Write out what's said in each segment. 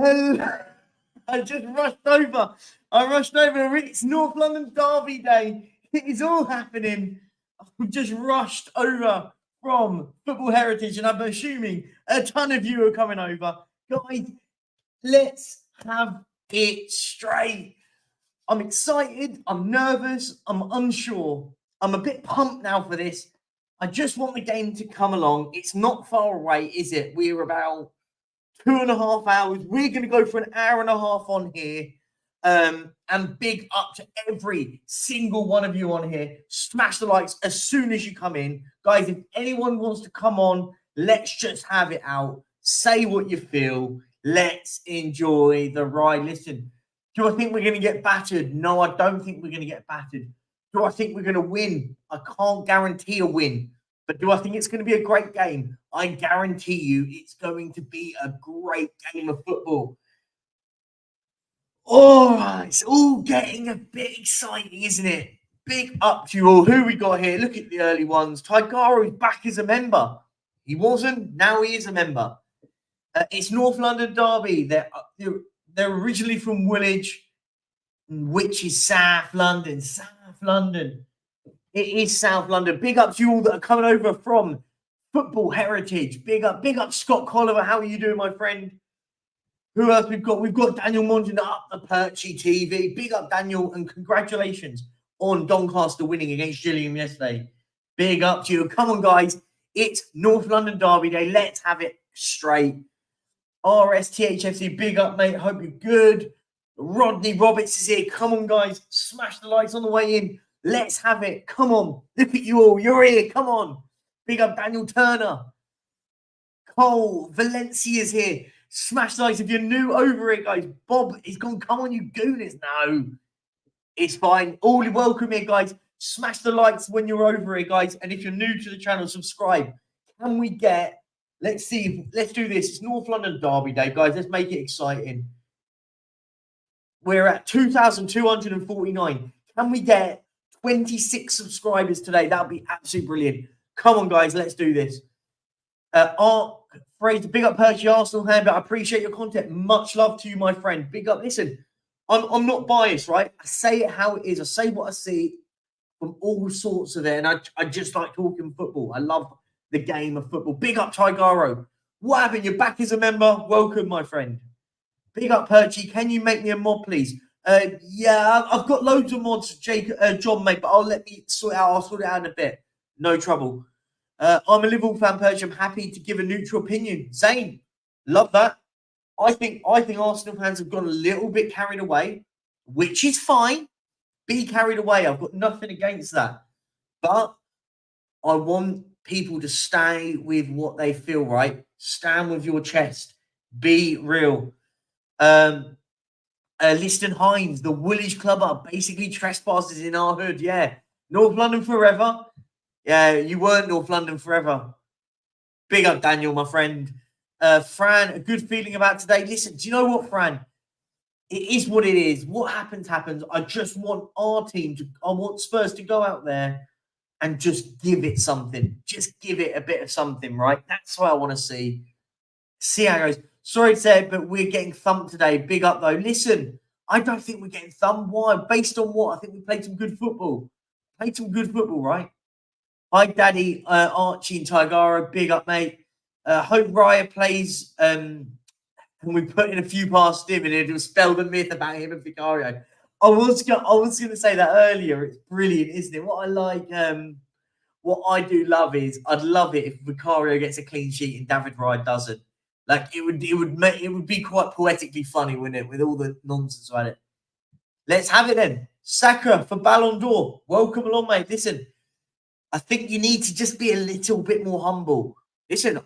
Hello. I just rushed over. I rushed over. It's North London Derby Day. It is all happening. I've just rushed over from Football Heritage, and I'm assuming a ton of you are coming over. Guys, let's have it straight. I'm excited. I'm nervous. I'm unsure. I'm a bit pumped now for this. I just want the game to come along. It's not far away, is it? We're about 2.5 hours. We're going to go for an hour and a half on here. And big up to every single one of you on here. Smash the likes as soon as you come in. Guys, if anyone wants to come on, let's just have it out. Say what you feel. Let's enjoy the ride. Listen, do I think we're going to get battered? No, I don't think we're going to get battered. Do I think we're going to win? I can't guarantee a win. But do I think it's going to be a great game? I guarantee you it's going to be a great game of football. Oh, it's all getting a bit exciting, isn't it? Big up to you all. Who we got here? Look at the early ones. Tigaro is back as a member. He wasn't. Now he is a member. It's North London Derby. They're originally from Woolwich, which is South London. South London. It is South London. Big up to you all that are coming over from Football Heritage. Big up Scott Colliver. How are you doing, my friend? Who else we've got? We've got Daniel Mondin up the Perchy TV. Big up, Daniel, and congratulations on Doncaster winning against Gillingham yesterday. Big up to you. Come on, guys. It's North London Derby Day. Let's have it straight. RSTHFC, big up, mate. Hope you're good. Rodney Roberts is here. Come on, guys. Smash the lights on the way in. Let's have it. Come on. Look at you all. You're here. Come on. Big up Daniel Turner. Cole Valencia's here. Smash the lights if you're new over it, guys. Bob is gone. Come on, you gooners. No. It's fine. All welcome here, guys. Smash the likes when you're over it, guys. And if you're new to the channel, subscribe. Can we get... Let's see. Let's do this. It's North London Derby Day, guys. Let's make it exciting. We're at 2,249. Can we get 26 subscribers today? That would be absolutely brilliant. Come on, guys. Let's do this. Art Fraser, big up Percy Arsenal hand, but I appreciate your content. Much love to you, my friend. Big up. Listen, I'm not biased, right? I say it how it is. I say what I see from all sorts of it. And I just like talking football. I love the game of football. Big up Tigaro. What happened? You're back as a member. Welcome, my friend. Big up Perchy. Can you make me a mod, please? Yeah, I've got loads of mods, John, mate, but let me sort it out. I'll sort it out in a bit. No trouble. I'm a Liverpool fan, Perchy. I'm happy to give a neutral opinion. Zane, love that. I think Arsenal fans have gone a little bit carried away, which is fine. Be carried away. I've got nothing against that. But I want people to stay with what they feel, right? Stand with your chest. Be real. Liston Hines, the Woolwich Club are basically trespassers in our hood. Yeah. North London forever. Yeah, you weren't North London forever. Big up, Daniel, my friend. Fran, a good feeling about today. Listen, do you know what, Fran? It is what it is. What happens, happens. I just want our team to... I want Spurs to go out there and just give it something. Just give it a bit of something, right? That's what I want to see. See how it goes. Sorry to say it, but we're getting thumped today. Big up, though. Listen, I don't think we're getting thumped. Why? Based on what? I think we played some good football. Played some good football, right? Hi, Daddy, Archie and Tigaro. Big up, mate. Hope Raya plays, and we put in a few past him, and it'll spell the myth about him and Vicario. I was going to say that earlier. It's brilliant, isn't it? What I like, what I do love is I'd love it if Vicario gets a clean sheet and David Raya doesn't. Like it would be quite poetically funny, wouldn't it? With all the nonsense about it. Let's have it then. Saka for Ballon d'Or. Welcome along, mate. Listen, I think you need to just be a little bit more humble. Listen,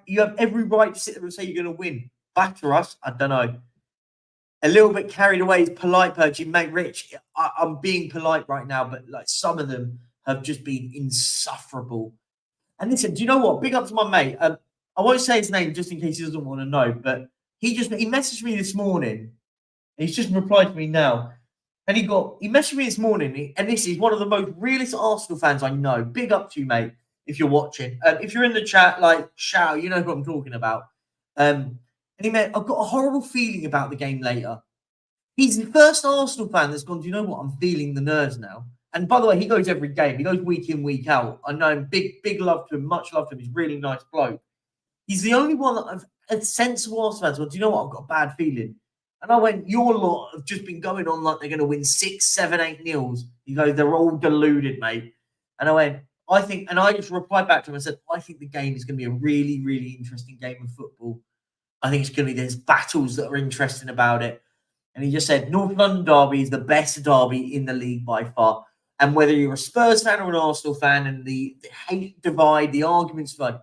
you have every right to sit there and say you're going to win. Batter us, I don't know. A little bit carried away is polite, Perchy. Mate, Rich, I'm being polite right now, but like some of them have just been insufferable. And listen, do you know what? Big up to my mate. I won't say his name just in case he doesn't want to know, but he messaged me this morning. He's just replied to me now. And he messaged me this morning, and he's one of the most realist Arsenal fans I know. Big up to you, mate, if you're watching. If you're in the chat, like, shout, you know who I'm talking about. And And he meant, I've got a horrible feeling about the game later. He's the first Arsenal fan that's gone, do you know what? I'm feeling the nerves now. And by the way, he goes every game. He goes week in, week out. I know him. Big love to him. Much love to him. He's a really nice bloke. He's the only one that I've a sensible Arsenal fans. Well, do you know what? I've got a bad feeling. And I went, your lot have just been going on like they're going to win 6, 7, 8 nils. He goes, they're all deluded, mate. And I went, I think, and I just replied back to him and said, I think the game is going to be a really, really interesting game of football. I think it's going to be, there's battles that are interesting about it. And he just said, North London derby is the best derby in the league by far. And whether you're a Spurs fan or an Arsenal fan, and the hate divide, the arguments divide,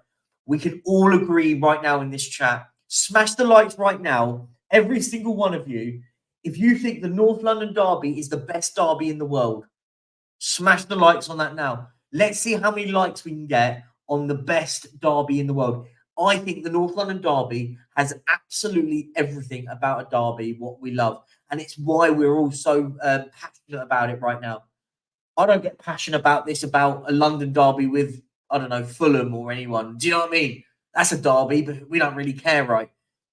we can all agree right now in this chat. Smash the likes right now, every single one of you. If you think the North London derby is the best derby in the world, smash the likes on that now. Let's see how many likes we can get on the best derby in the world. I think the North London derby has absolutely everything about a derby, what we love. And it's why we're all so passionate about it right now. I don't get passionate about this, about a London derby with, I don't know, Fulham or anyone. Do you know what I mean? That's a derby, but we don't really care, right?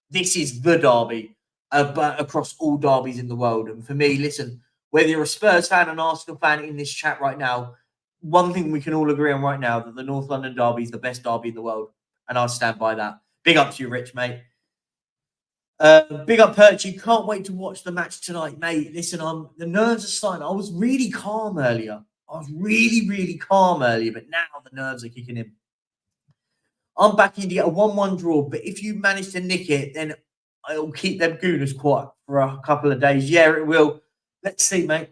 This is the derby across all derbies in the world. And for me, listen, whether you're a Spurs fan, an Arsenal fan in this chat right now, one thing we can all agree on right now, that the North London derby is the best derby in the world. And I'll stand by that. Big up to you, Rich, mate. Big up, Perchy. Can't wait to watch the match tonight, mate. Listen, the nerves are starting. I was really calm earlier. I was really, really calm earlier, but now the nerves are kicking in. I'm backing to get a 1-1 draw, but if you manage to nick it, then I'll keep them Gooners quiet for a couple of days. Yeah, it will. Let's see, mate.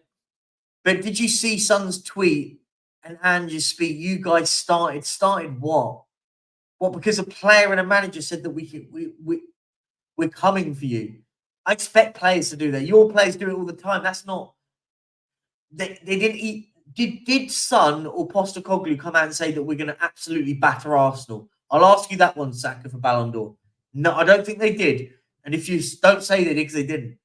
But did you see Son's tweet and Ange's speak? You guys started what? What? Because a player and a manager said that we're coming for you. I expect players to do that. Your players do it all the time. That's not. They didn't eat. Did Son or Postecoglou come out and say that we're going to absolutely batter Arsenal? I'll ask you that one, Saka, for Ballon d'Or. No, I don't think they did. And if you don't say they did, because they didn't.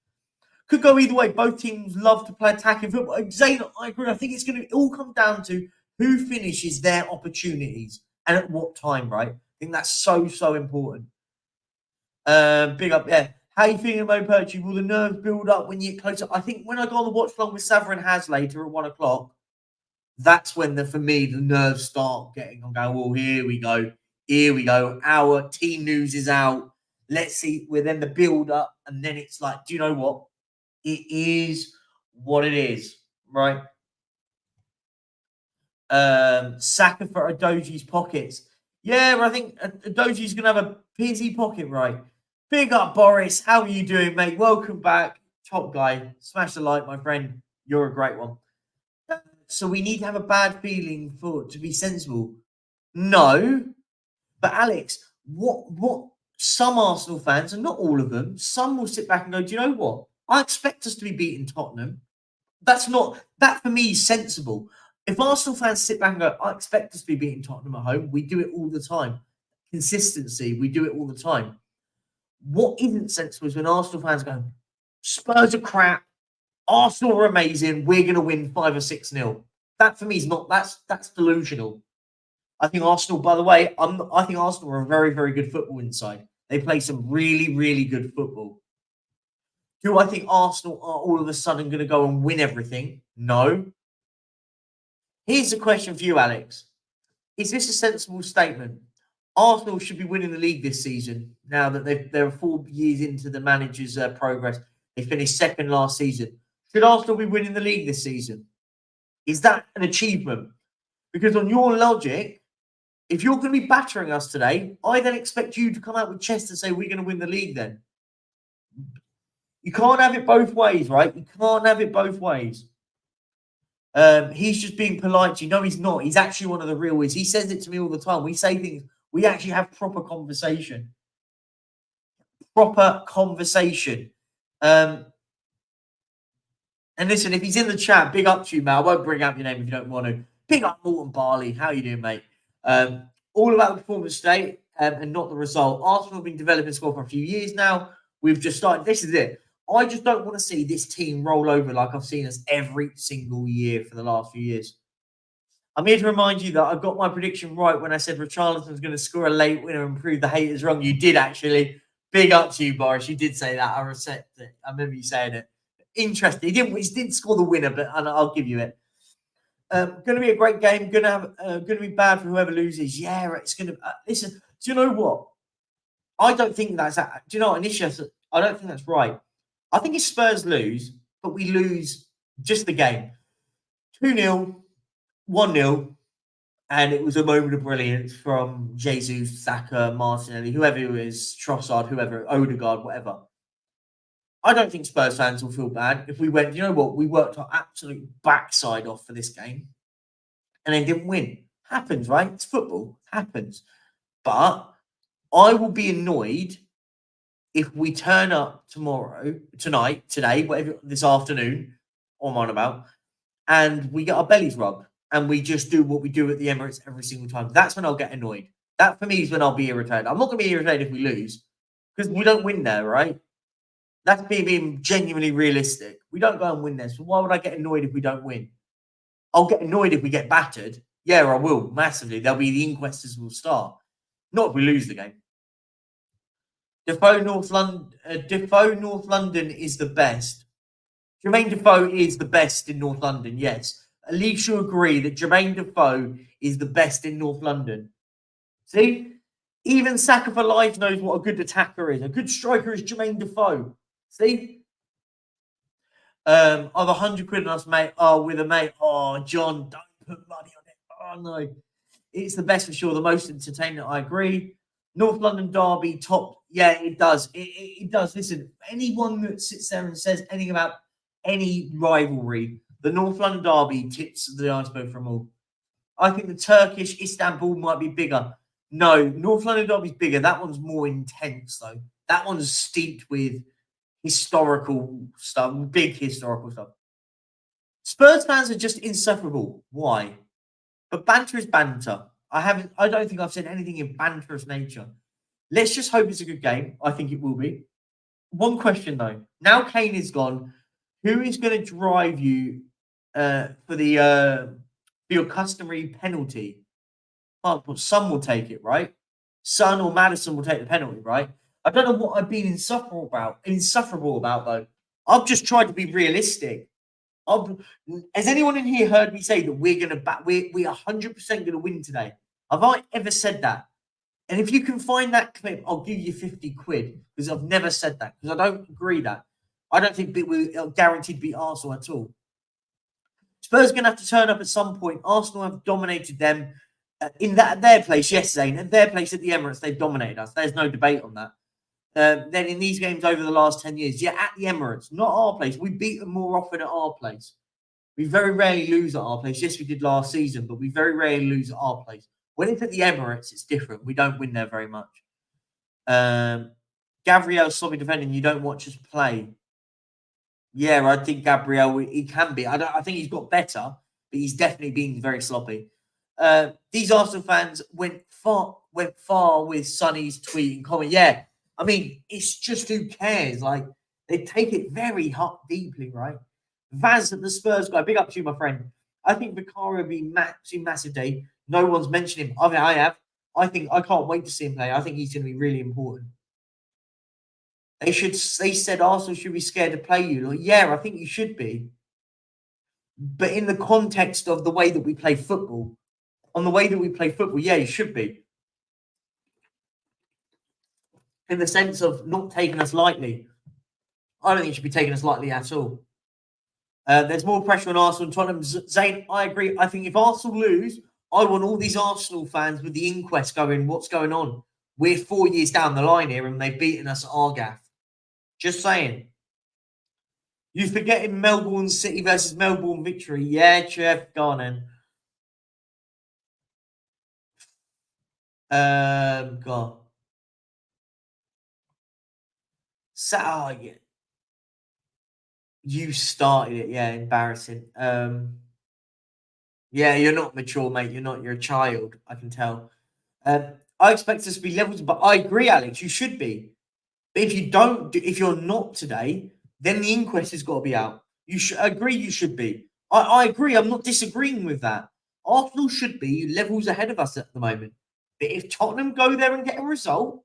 Could go either way. Both teams love to play attacking football. Zayn, I agree. I think it's going to all come down to who finishes their opportunities and at what time, right? I think that's so important. Big up, yeah. How you feeling, Mo Perchy? Will the nerves build up when you get closer? I think when I go on the watch along with Sava and Haz later at 1 o'clock, that's when for me the nerves start getting. I'm going, well, here we go. Here we go. Our team news is out. Let's see. We're then the build up, and then it's like, do you know what? It is what it is, right? Saka for Adoji's pockets. Yeah, I think Adoji's going to have a busy pocket, right? Big up, Boris. How are you doing, mate? Welcome back. Top guy. Smash the like, my friend. You're a great one. So we need to have a bad feeling to be sensible. No. But Alex, what some Arsenal fans, and not all of them, some will sit back and go, do you know what? I expect us to be beating Tottenham. That for me is sensible. If Arsenal fans sit back and go, I expect us to be beating Tottenham at home, we do it all the time. Consistency, we do it all the time. What isn't sensible is when Arsenal fans go, Spurs are crap, Arsenal are amazing, we're going to win 5 or 6-0. That for me is not, that's delusional. I think Arsenal, by the way, I think Arsenal are a very, very good football inside. They play some really, really good football. Do I think Arsenal are all of a sudden going to go and win everything? No. Here's a question for you, Alex. Is this a sensible statement? Arsenal should be winning the league this season now that they're 4 years into the manager's progress. They finished second last season. Should Arsenal be winning the league this season? Is that an achievement? Because on your logic, if you're going to be battering us today, I then expect you to come out with chest and say we're going to win the league then. You can't have it both ways, right? You can't have it both ways. He's just being polite. You know he's not. He's actually one of the real ones. He says it to me all the time. We say things. We actually have proper conversation. Proper conversation. And listen, if he's in the chat, big up to you, Mal. I won't bring up your name if you don't want to. Big up Morton Barley. How you doing, mate? All about the performance today and not the result. Arsenal have been developing squad for a few years now. We've just started. This is it. I just don't want to see this team roll over like I've seen us every single year for the last few years. I'm here to remind you that I got my prediction right when I said Richarlison's going to score a late winner and prove the haters wrong. You did, actually. Big up to you, Boris. You did say that. I respect it. I remember you saying it. Interesting. He didn't score the winner, but I'll give you it. Going to be a great game. Going to be bad for whoever loses. Yeah, it's going to. Listen, do you know what? I don't think that's. Do you know what, Anisha? I don't think that's right. I think if Spurs lose, but we lose just the game, 2-0, 1-0, and it was a moment of brilliance from Jesus, Saka, Martinelli, whoever it is, Trossard, whoever, Odegaard, whatever. I don't think Spurs fans will feel bad if we went, you know what, we worked our absolute backside off for this game and then didn't win. Happens, right? It's football. Happens. But I will be annoyed if we turn up tonight, today, whatever, this afternoon, I'm on about, and we get our bellies rubbed and we just do what we do at the Emirates every single time. That's when I'll get annoyed. That for me is when I'll be irritated. I'm not going to be irritated if we lose because we don't win there, right? That's me being genuinely realistic. We don't go and win there. So why would I get annoyed if we don't win? I'll get annoyed if we get battered. Yeah, I will, massively. There'll be the inquestors will start. Not if we lose the game. Defoe North London is the best. Jermaine Defoe is the best in North London, yes. At least you agree that Jermaine Defoe is the best in North London. See? Even Saka for Life knows what a good attacker is. A good striker is Jermaine Defoe. See? I've 100 quid on us, mate. Oh, with a mate. Oh, John, don't put money on it. Oh, no. It's the best for sure. The most entertaining, I agree. North London derby, top. Yeah, it does. It does. Listen, anyone that sits there and says anything about any rivalry, the North London derby tips the iceberg from all. I think the Turkish Istanbul might be bigger. No, North London derby's bigger. That one's more intense, though. That one's steeped with historical stuff, big historical stuff. Spurs fans are just insufferable. Why? But banter is banter. I don't think I've said anything in banterous nature. Let's just hope it's a good game. I think it will be. One question though. Now Kane is gone. Who is going to drive you for your customary penalty? Oh, well, Son will take it, right? Son or Madison will take the penalty, right? I don't know what I've been insufferable about though. I've just tried to be realistic. Has anyone in here heard me say that we're gonna we're 100% gonna win today? Have I ever said that? And if you can find that clip, I'll give you 50 quid because I've never said that because I don't agree that. I don't think we're guaranteed to beat Arsenal at all. Spurs are going to have to turn up at some point. Arsenal have dominated them their place yesterday. And at their place at the Emirates, they've dominated us. There's no debate on that. Then in these games over the last 10 years, yeah, at the Emirates, not our place. We beat them more often at our place. We very rarely lose at our place. Yes, we did last season, but we very rarely lose at our place. When it's at the Emirates, it's different. We don't win there very much. Gabriel sloppy defending. You don't watch us play. Yeah, I think Gabriel, he can be. I think he's got better, but he's definitely been very sloppy. These Arsenal fans went far with Sonny's tweet and comment. Yeah, I mean, it's just who cares? Like, they take it very deeply, right? Vaz at the Spurs guy, big up to you, my friend. I think Vicario will be massive day. No one's mentioned him. I mean, I have. I can't wait to see him play. I think he's going to be really important. They said Arsenal should be scared to play you. Like, yeah, I think you should be. But in the context of the way that we play football, yeah, you should be. In the sense of not taking us lightly. I don't think you should be taking us lightly at all. There's more pressure on Arsenal and Tottenham. Zane, I agree. I think if Arsenal lose, I want all these Arsenal fans with the inquest going, what's going on? We're 4 years down the line here and they've beaten us at Argath. Just saying. You forgetting Melbourne City versus Melbourne victory. Yeah, Chef, go on then. God. Oh, yeah. You started it. Yeah, embarrassing. Yeah, you're not mature, mate. You're a child. I can tell. I expect us to be levels, but I agree, Alex. You should be. But if you're not today, then the inquest has got to be out. You should agree. You should be. I agree. I'm not disagreeing with that. Arsenal should be levels ahead of us at the moment. But if Tottenham go there and get a result,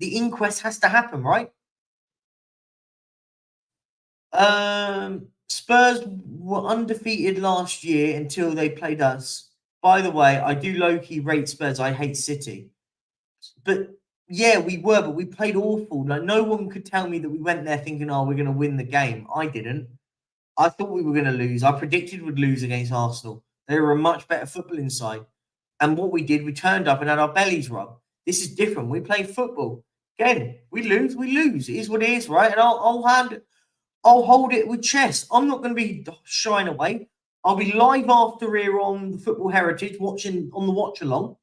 The inquest has to happen, right? Spurs were undefeated last year until they played us. By the way, I do low-key rate Spurs. I hate City. But yeah, we were, but we played awful. Like, no one could tell me that we went there thinking, oh, we're going to win the game. I didn't. I thought we were going to lose. I predicted we'd lose against Arsenal. They were a much better footballing side. And what we did, we turned up and had our bellies rubbed. This is different. We play football. Again, we lose, we lose. It is what it is, right? And I'll hold it with chest. I'm not going to be shying away. I'll be live after here on the Football Heritage, watching on the watch along.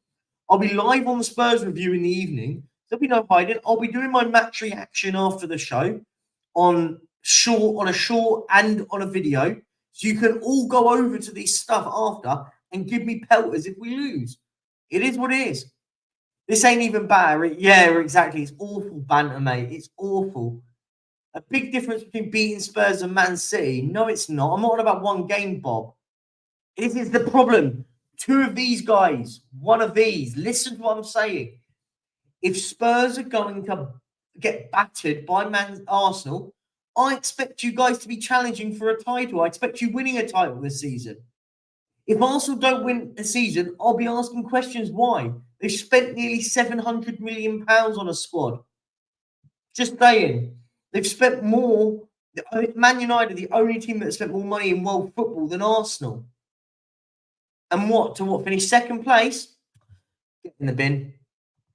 I'll be live on the Spurs review in the evening. There'll be no hiding. I'll be doing my match reaction after the show on a short and on a video. So you can all go over to this stuff after and give me pelters if we lose. It is what it is. This ain't even bad. Yeah, exactly. It's awful banter, mate. It's awful. A big difference between beating Spurs and Man City. No, it's not. I'm not on about one game, Bob. This is the problem. Two of these guys, one of these. Listen to what I'm saying. If Spurs are going to get battered by Arsenal, I expect you guys to be challenging for a title. I expect you winning a title this season. If Arsenal don't win a season, I'll be asking questions why. They spent nearly £700 million on a squad. Just saying. They've spent more. Man United are the only team that spent more money in world football than Arsenal. And what? To what? Finish second place? Get in the bin.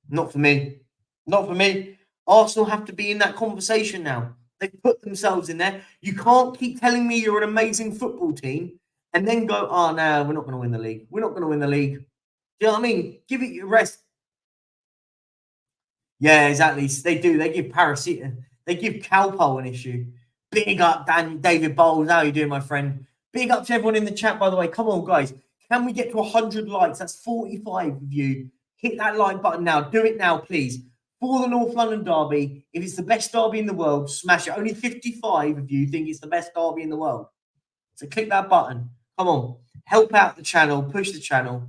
Not for me. Not for me. Arsenal have to be in that conversation now. They've put themselves in there. You can't keep telling me you're an amazing football team and then go, oh, no, we're not going to win the league. We're not going to win the league. Do you know what I mean? Give it your rest. Yeah, exactly. They do. They give They give Calpo an issue. Big up, David Bowles. How are you doing, my friend? Big up to everyone in the chat, by the way. Come on, guys. Can we get to 100 likes? That's 45 of you. Hit that like button now. Do it now, please. For the North London derby, if it's the best derby in the world, smash it. Only 55 of you think it's the best derby in the world. So click that button. Come on. Help out the channel. Push the channel.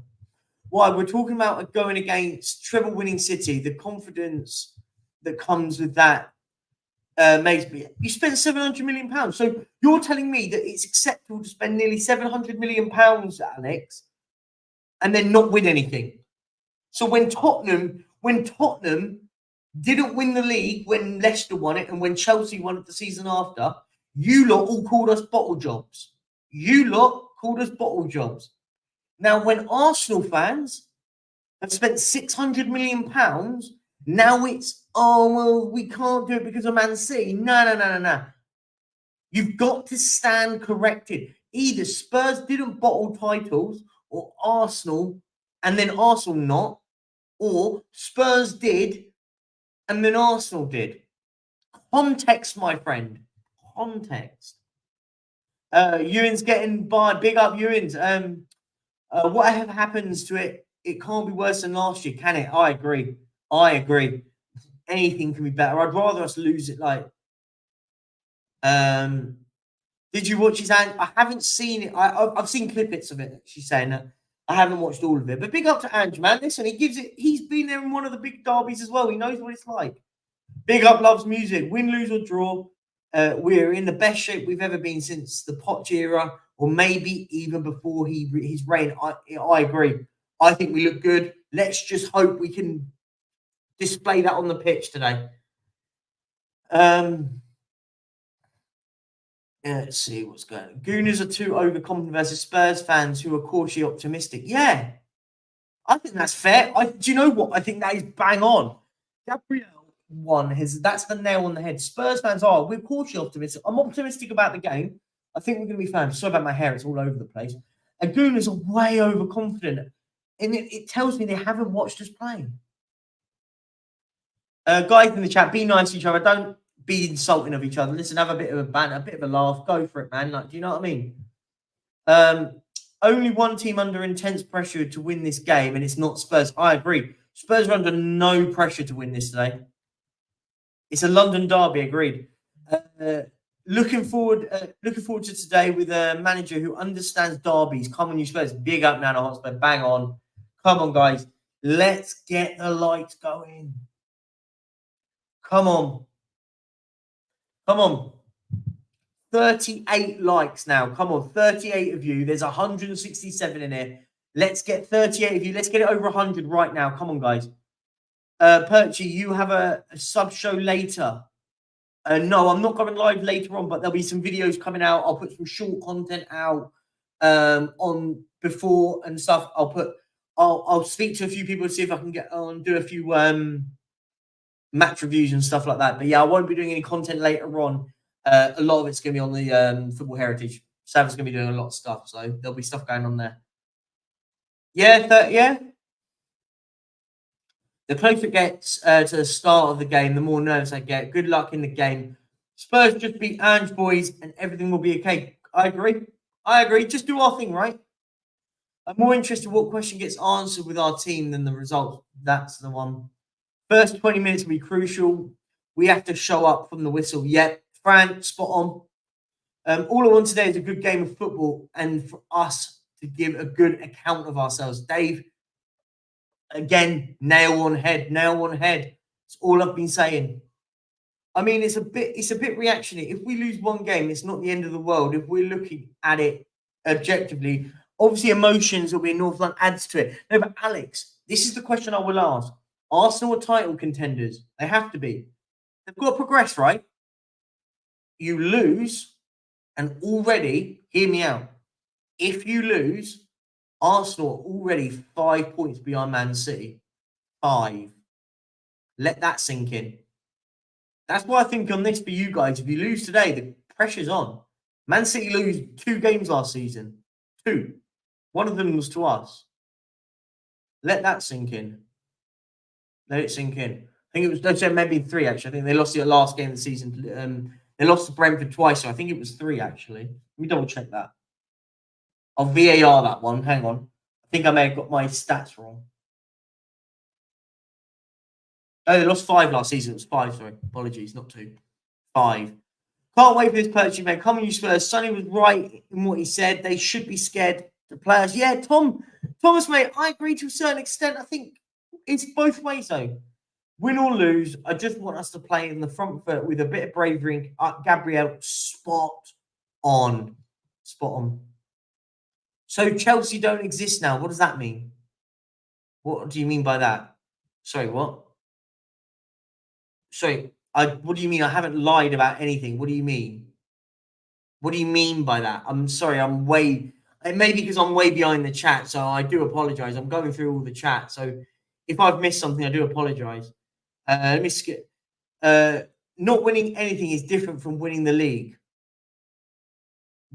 Why? We're talking about going against treble-winning City. The confidence that comes with that makes me. You spent £700 million. So you're telling me that it's acceptable to spend nearly £700 million, Alex, and then not win anything. So when Tottenham didn't win the league, when Leicester won it, and when Chelsea won it the season after, you lot all called us bottle jobs. You lot called us bottle jobs. Now, when Arsenal fans have spent £600 million, now it's, oh, well, we can't do it because of Man City. No. You've got to stand corrected. Either Spurs didn't bottle titles or Arsenal, and then Arsenal not, or Spurs did, and then Arsenal did. Context, my friend. Context. Ewan's getting by. Big up, Ewan's. Whatever happens to it, it can't be worse than last year, can it? I agree. Anything can be better. I'd rather us lose it. Like, did you watch his hand? I haven't seen it. I've seen clippets of it. She's saying that. I haven't watched all of it. But big up to Ange, man. Listen, he's been there in one of the big derbies as well. He knows what it's like. Big up, loves music. Win, lose, or draw. We're in the best shape we've ever been since the Poch era, or maybe even before his reign. I agree. I think we look good. Let's just hope we can display that on the pitch today. Let's see what's going on. Gooners are too overconfident versus Spurs fans who are cautiously optimistic. Yeah, I think that's fair. Do you know what? I think that is bang on. Gabriel that's the nail on the head. Spurs fans we're cautiously optimistic. I'm optimistic about the game. I think we're going to be fine. Sorry about my hair; it's all over the place. And Gooners are way overconfident, and it tells me they haven't watched us play. Guys in the chat, be nice to each other. Don't be insulting of each other. Listen, have a bit of a banter, a bit of a laugh. Go for it, man. Like, do you know what I mean? Only one team under intense pressure to win this game, and it's not Spurs. I agree. Spurs are under no pressure to win this today. It's a London derby, agreed. Looking forward to today with a manager who understands derbies. Come on, you Spurs. Big up, Nana Hotspur. Bang on. Come on, guys. Let's get the lights going. Come on. Come on. 38 likes now. Come on, 38 of you. There's 167 in here. Let's get 38 of you. Let's get it over 100 right now. Come on, guys. Perchy, you have a sub show later. No, I'm not going live later on, but there'll be some videos coming out. I'll put some short content out on before and stuff. I'll speak to a few people to see if I can get on, do a few match reviews and stuff like that. But yeah, I won't be doing any content later on. A lot of it's going to be on the Football Heritage. Sav's going to be doing a lot of stuff, so there'll be stuff going on there. Yeah, yeah. The closer it gets to the start of the game, the more nervous I get. Good luck in the game. Spurs just beat Ange, boys, and everything will be okay. I agree. Just do our thing, right? I'm more interested in what question gets answered with our team than the result. That's the one. First 20 minutes will be crucial. We have to show up from the whistle. Yep, Fran, spot on. All I want today is a good game of football and for us to give a good account of ourselves. Dave, again, nail on head. It's all I've been saying. I mean, it's a bit reactionary. If we lose one game, it's not the end of the world. If we're looking at it objectively, obviously emotions will be in North London adds to it. No, but Alex, this is the question I will ask. Arsenal are title contenders. They have to be. They've got to progress, right? You lose, and already, hear me out. If you lose, Arsenal are already 5 points behind Man City. 5. Let that sink in. That's why I think on this for you guys, if you lose today, the pressure's on. Man City lose 2 games last season. 2. One of them was to us. Let that sink in. Let it sink in. I think it was maybe 3 actually. I think they lost the last game of the season. They lost to Brentford twice, so I think it was 3 actually. Let me double check that. I'll VAR that one. Hang on. I think I may have got my stats wrong. Oh, they lost 5 last season. It was 5, sorry. Apologies, not 2. 5. Can't wait for this purchase, man. Come on, you Spurs. Sonny was right in what he said. They should be scared. The players. Yeah, Thomas, mate, I agree to a certain extent. I think it's both ways, though. Win or lose, I just want us to play in the front foot with a bit of bravery. Gabriel, spot on. Spot on. So Chelsea don't exist now. What does that mean? What do you mean by that? Sorry, what? Sorry, what do you mean? I haven't lied about anything. What do you mean? What do you mean by that? I'm sorry, it may be because I'm way behind the chat, so I do apologize. I'm going through all the chat, so if I've missed something, I do apologize. Let me skip. Not winning anything is different from winning the league.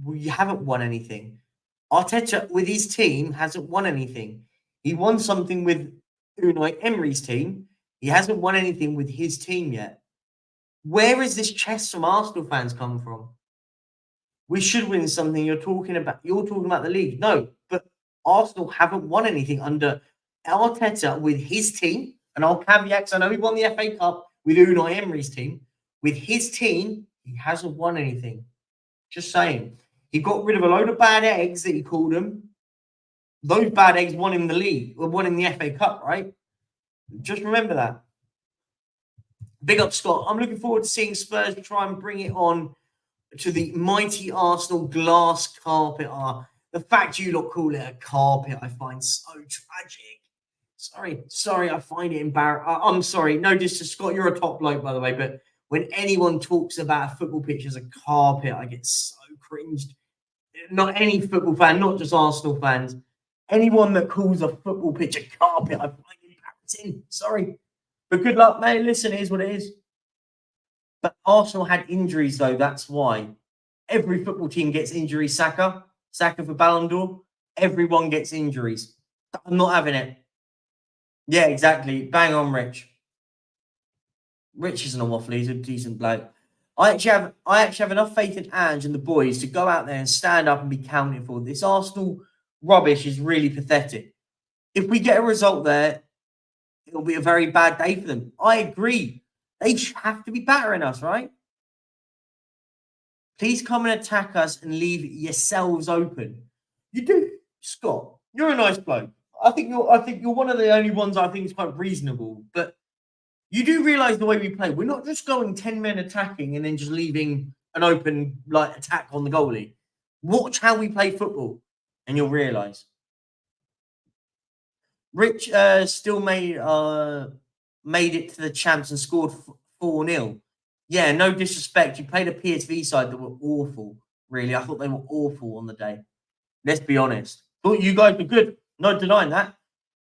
We haven't won anything. Arteta, with his team, hasn't won anything. He won something with Unai Emery's team. He hasn't won anything with his team yet. Where is this chest from Arsenal fans come from? We should win something. You're talking about the league. No, but Arsenal haven't won anything under Arteta with his team. And I'll caveat, because I know he won the FA Cup with Unai Emery's team. With his team, he hasn't won anything. Just saying. He got rid of a load of bad eggs that he called them. Those bad eggs won in the league, or won in the FA Cup, right? Just remember that. Big up, Scott. I'm looking forward to seeing Spurs try and bring it on to the mighty Arsenal glass carpet. The fact you lot call it a carpet, I find so tragic. Sorry, I find it embarrassing. I'm sorry. No disrespect, Scott. You're a top bloke, by the way. But when anyone talks about a football pitch as a carpet, I get so cringed. Not any football fan, not just Arsenal fans. Anyone that calls a football pitch a carpet, I find it embarrassing. Sorry. But good luck, mate. Listen, it is what it is. But Arsenal had injuries, though. That's why. Every football team gets injuries. Saka for Ballon d'Or. Everyone gets injuries. I'm not having it. Yeah, exactly. Bang on, Rich. Rich isn't a waffle. He's a decent bloke. I actually have enough faith in Ange and the boys to go out there and stand up and be counted for. This Arsenal rubbish is really pathetic. If we get a result there, it'll be a very bad day for them. I agree. They have to be battering us, right? Please come and attack us and leave yourselves open. You do, Scott. You're a nice bloke. I think you're one of the only ones I think is quite reasonable. But You do realise the way we play. We're not just going 10 men attacking and then just leaving an open like attack on the goalie. Watch how we play football, and you'll realise. Rich still made it to the champs and scored 4-0. Yeah, no disrespect. You played a PSV side that were awful, really. I thought they were awful on the day. Let's be honest. Thought you guys were good. No denying that.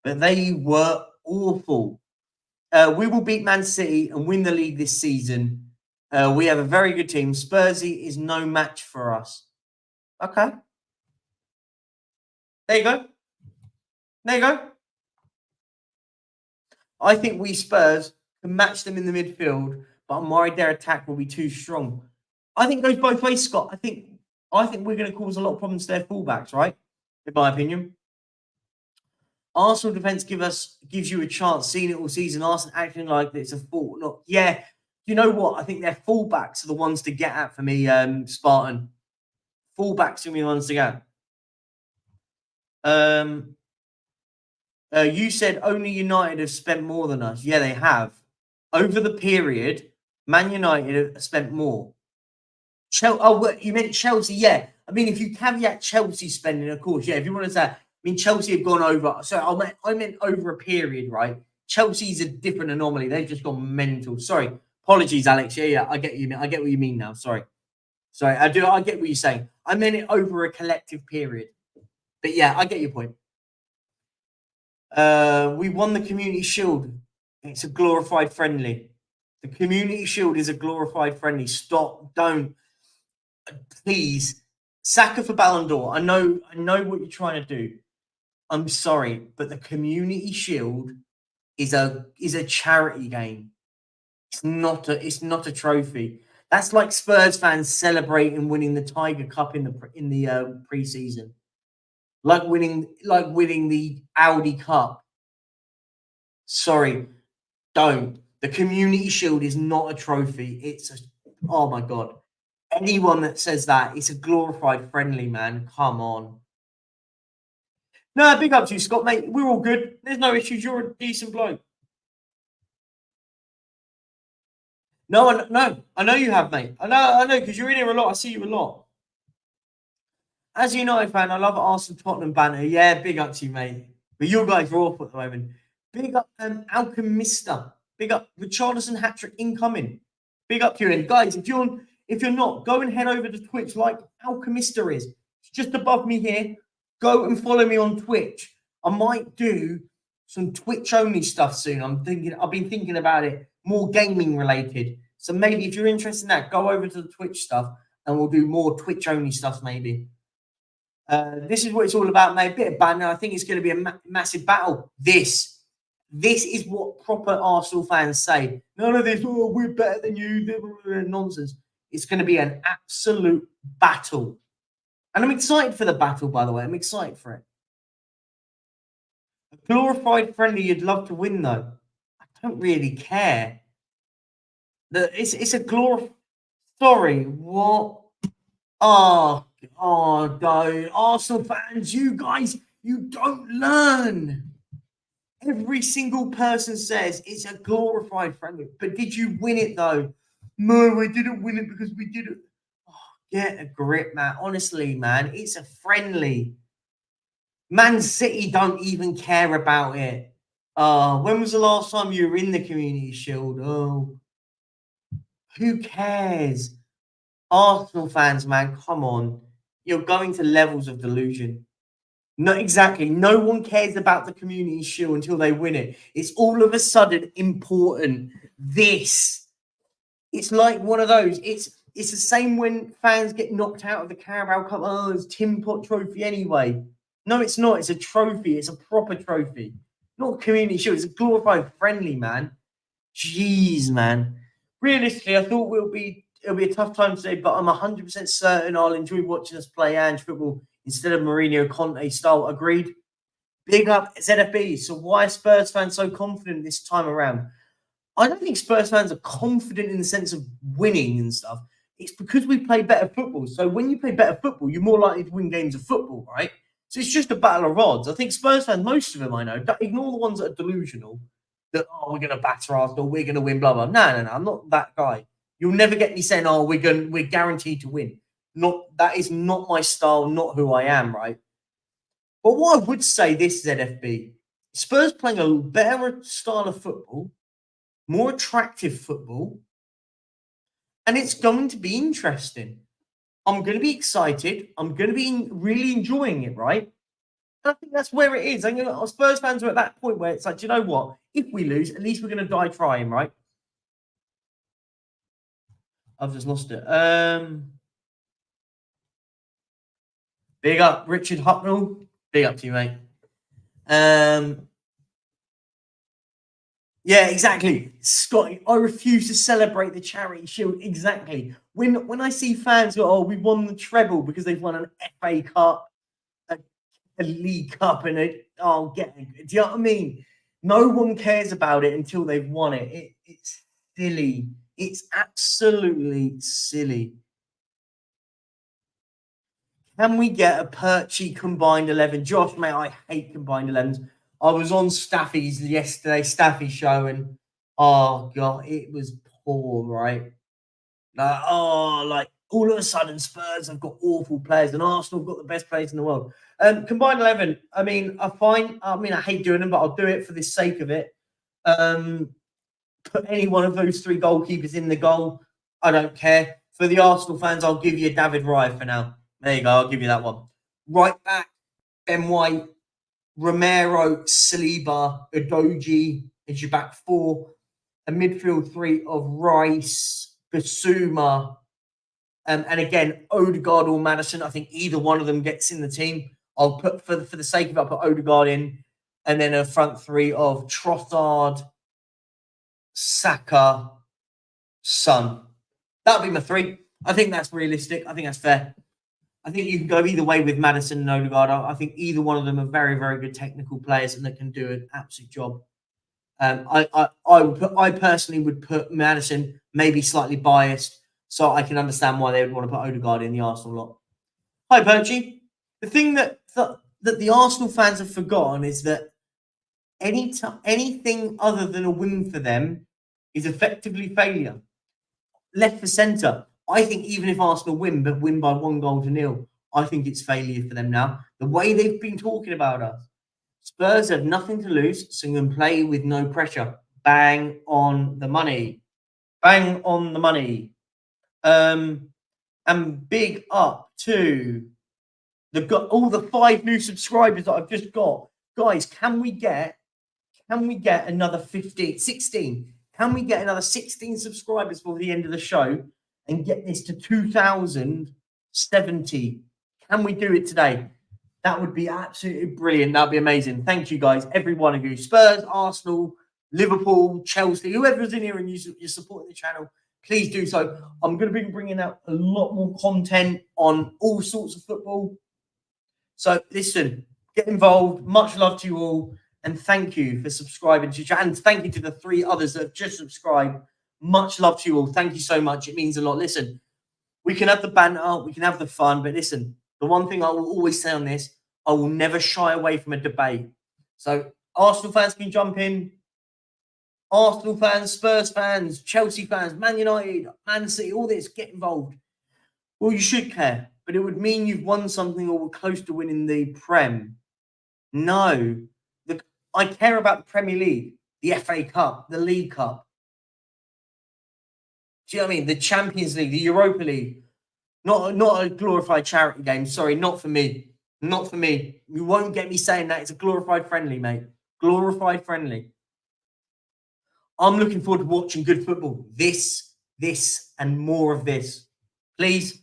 But they were awful. We will beat Man City and win the league this season. We have a very good team. Spursy is no match for us. Okay. There you go. There you go. I think we Spurs can match them in the midfield, but I'm worried their attack will be too strong. I think it goes both ways, Scott. I think we're going to cause a lot of problems to their fullbacks, right? In my opinion. Arsenal defence gives you a chance. Seeing it all season, Arsenal acting like it's a fault. Not yeah. You know what? I think their fullbacks are the ones to get at for me, Spartan. Fullbacks are the ones to get at. You said only United have spent more than us. Yeah, they have. Over the period, Man United have spent more. You meant Chelsea? Yeah. I mean, if you caveat Chelsea spending, of course, yeah. If you want to say, I mean, Chelsea have gone over. So I meant over a period, right? Chelsea's a different anomaly. They've just gone mental. Sorry, apologies, Alex. Yeah, I get you. I get what you mean now. Sorry, I do. I get what you're saying. I meant it over a collective period. But yeah, I get your point. We won the Community Shield. It's a glorified friendly. The Community Shield is a glorified friendly. Stop. Don't. Please. Saka for Ballon d'Or. I know what you're trying to do. I'm sorry, but the Community Shield is a charity game. It's not a trophy. That's like Spurs fans celebrating winning the Tiger Cup in the preseason. Like winning the Audi Cup. Sorry, don't. The Community Shield is not a trophy. Oh my God. Anyone that says that, it's a glorified friendly, man. Come on. No, big up to you, Scott, mate. We're all good. There's no issues. You're a decent bloke. No, I know you have, mate. I know, because you're in here a lot. I see you a lot. As a United fan, I love Arsenal Tottenham banner. Yeah, big up to you, mate. But you guys are awful at the moment. Big up Alchemista. Big up Richarlison hat-trick incoming. Big up to you. And guys, if you're not, go and head over to Twitch like Alchemista is. It's just above me here. Go and follow me on Twitch. I might do some Twitch-only stuff soon. I've been thinking about it. More gaming related. So maybe if you're interested in that, go over to the Twitch stuff and we'll do more Twitch-only stuff maybe. This is what it's all about, mate. A bit of banter. I think it's going to be a massive battle. This is what proper Arsenal fans say. None of this, oh, we're better than you. Nonsense. It's going to be an absolute battle. And I'm excited for the battle, by the way. I'm excited for it. A glorified friendly you'd love to win, though. I don't really care. It's a glorified... Sorry, what? Oh, no. Arsenal fans, you guys, you don't learn. Every single person says it's a glorified friendly. But did you win it, though? No, I didn't win it because we didn't. Oh, get a grip, man. Honestly, man, it's a friendly. Man City don't even care about it. When was the last time you were in the Community Shield? Oh, who cares? Arsenal fans, man, come on. You're going to levels of delusion. No, exactly. No one cares about the Community Shield until they win it. It's all of a sudden important. It's like one of those. It's the same when fans get knocked out of the Carabao Cup. Oh, it's Tim Pot trophy anyway. No, it's not. It's a trophy. It's a proper trophy. Not a Community Shield. It's a glorified friendly, man. Jeez, man. Realistically, I thought it'll be a tough time today, but I'm 100% certain I'll enjoy watching us play Ange football instead of Mourinho Conte style. Agreed. Big up ZFB. So why are Spurs fans so confident this time around? I don't think Spurs fans are confident in the sense of winning and stuff. It's because we play better football. So when you play better football, you're more likely to win games of football, right? So it's just a battle of odds. I think Spurs fans, most of them I know, ignore the ones that are delusional. that, oh, we're going to batter Arsenal, we're going to win, blah, blah. No. I'm not that guy. You'll never get me saying, oh, we're guaranteed to win. That is not my style, not who I am, right? But what I would say this, ZFB, Spurs playing a better style of football, more attractive football, and it's going to be interesting. I'm going to be excited. I'm going to be really enjoying it, right? And I think that's where it is. Spurs fans are at that point where it's like, do you know what? If we lose, at least we're going to die trying, right? I've just lost it. Big up, Richard Hucknall. Big up to you, mate. Yeah, exactly. Scotty, I refuse to celebrate the Charity Shield. Exactly. When I see fans go, oh, we won the treble because they've won an FA Cup, a League Cup, and do you know what I mean? No one cares about it until they've won it. It's silly. It's absolutely silly. Can we get a Perchy combined 11? Josh, mate, I hate combined 11s. I was on Staffy's yesterday, Staffy show, and oh god, it was poor, right? Like all of a sudden Spurs have got awful players and Arsenal have got the best players in the world. Combined 11, I mean, I hate doing them, but I'll do it for the sake of it. Put any one of those three goalkeepers in the goal. I don't care. For the Arsenal fans, I'll give you David Raya for now. There you go. I'll give you that one. Right back, Ben White, Romero, Saliba, Udogie is your back four. A midfield three of Rice, Basuma, and again, Odegaard or Maddison. I think either one of them gets in the team. I'll put, for the sake of it, I'll put Odegaard in. And then a front three of Trossard, Saka, Son. That'll be my three. I think that's realistic. I think that's fair. I think you can go either way with Maddison and Odegaard. I think either one of them are very, very good technical players and they can do an absolute job. I personally would put Maddison, maybe slightly biased, so I can understand why they would want to put Odegaard in the Arsenal lot. Hi, Perchy. The thing that the Arsenal fans have forgotten is that anything other than a win for them is effectively failure. Left for centre. I think even if Arsenal win, but win by 1-0, I think it's failure for them now. The way they've been talking about us. Spurs have nothing to lose, so you can play with no pressure. Bang on the money. Bang on the money. And big up to all the 5 new subscribers that I've just got. Guys, can we get another 16? Can we get another 16 subscribers for the end of the show and get this to 2,070? Can we do it today? That would be absolutely brilliant. That'd be amazing. Thank you, guys. Every one of you. Spurs, Arsenal, Liverpool, Chelsea, whoever's in here and you're supporting the channel, please do so. I'm going to be bringing out a lot more content on all sorts of football. So listen, get involved. Much love to you all. And thank you for subscribing to the channel. And thank you to the 3 others that have just subscribed. Much love to you all. Thank you so much. It means a lot. Listen, we can have the banter, we can have the fun, but listen, the one thing I will always say on this, I will never shy away from a debate. So Arsenal fans can jump in. Arsenal fans, Spurs fans, Chelsea fans, Man United, Man City, all this, get involved. Well, you should care, but it would mean you've won something or were close to winning the Prem. No. I care about the Premier League, the FA Cup, the League Cup. Do you know what I mean? The Champions League, the Europa League. Not a glorified charity game. Sorry, not for me. Not for me. You won't get me saying that. It's a glorified friendly, mate. Glorified friendly. I'm looking forward to watching good football. This, and more of this. Please.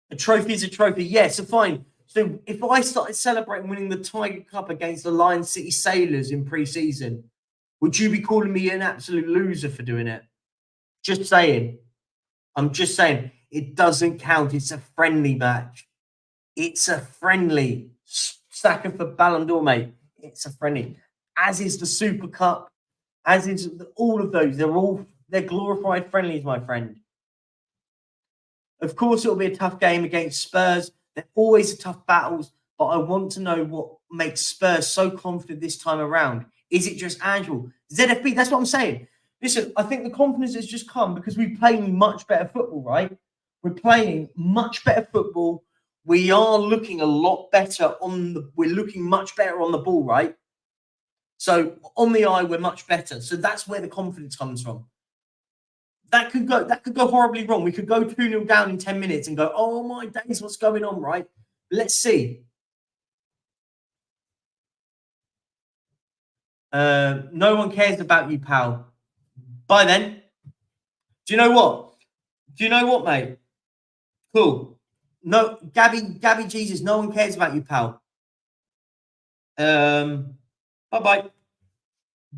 A trophy is a trophy. Yeah, so fine. So if I started celebrating winning the Tiger Cup against the Lion City Sailors in pre-season, would you be calling me an absolute loser for doing it? Just saying. I'm just saying. It doesn't count. It's a friendly match. It's a friendly. Saka for Ballon d'Or, mate. It's a friendly. As is the Super Cup. As is all of those. They're glorified friendlies, my friend. Of course, it'll be a tough game against Spurs. They're always tough battles, but I want to know what makes Spurs so confident this time around. Is it just Angel? ZFB, that's what I'm saying. Listen, I think the confidence has just come because we're playing much better football, right? We're playing much better football. We are looking a lot better we're looking much better on the ball, right? So on the eye, we're much better. So that's where the confidence comes from. That could go horribly wrong. We could go 2-0 down in 10 minutes and go, oh my days, what's going on, right? Let's see. No one cares about you, pal. Bye then. Do you know what, mate? Cool. No, Gabby Jesus, no one cares about you, pal. Bye-bye.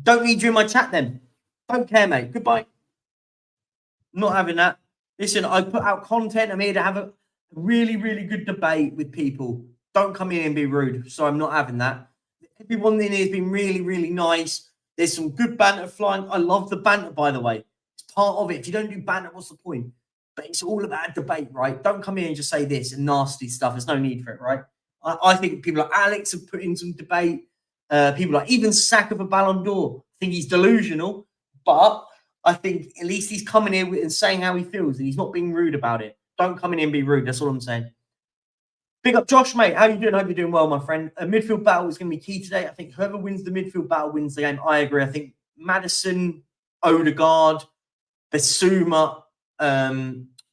Don't need you in my chat then. Don't care, mate. Goodbye. Not having that. Listen, I put out content. I'm here to have a really, really good debate with people. Don't come in and be rude. So I'm not having that. Everyone in here has been really, really nice. There's some good banter flying. I love the banter, by the way. It's part of it. If you don't do banter, what's the point? But it's all about a debate, right? Don't come in and just say this and nasty stuff. There's no need for it, right? I think people like Alex have put in some debate. People like even Saka for Ballon d'Or. I think he's delusional, but I think at least he's coming in and saying how he feels, and he's not being rude about it. Don't come in and be rude. That's all I'm saying. Big up, Josh, mate. How you doing? Hope you're doing well, my friend. A midfield battle is going to be key today. I think whoever wins the midfield battle wins the game. I agree. I think Maddison, Odegaard, Basuma,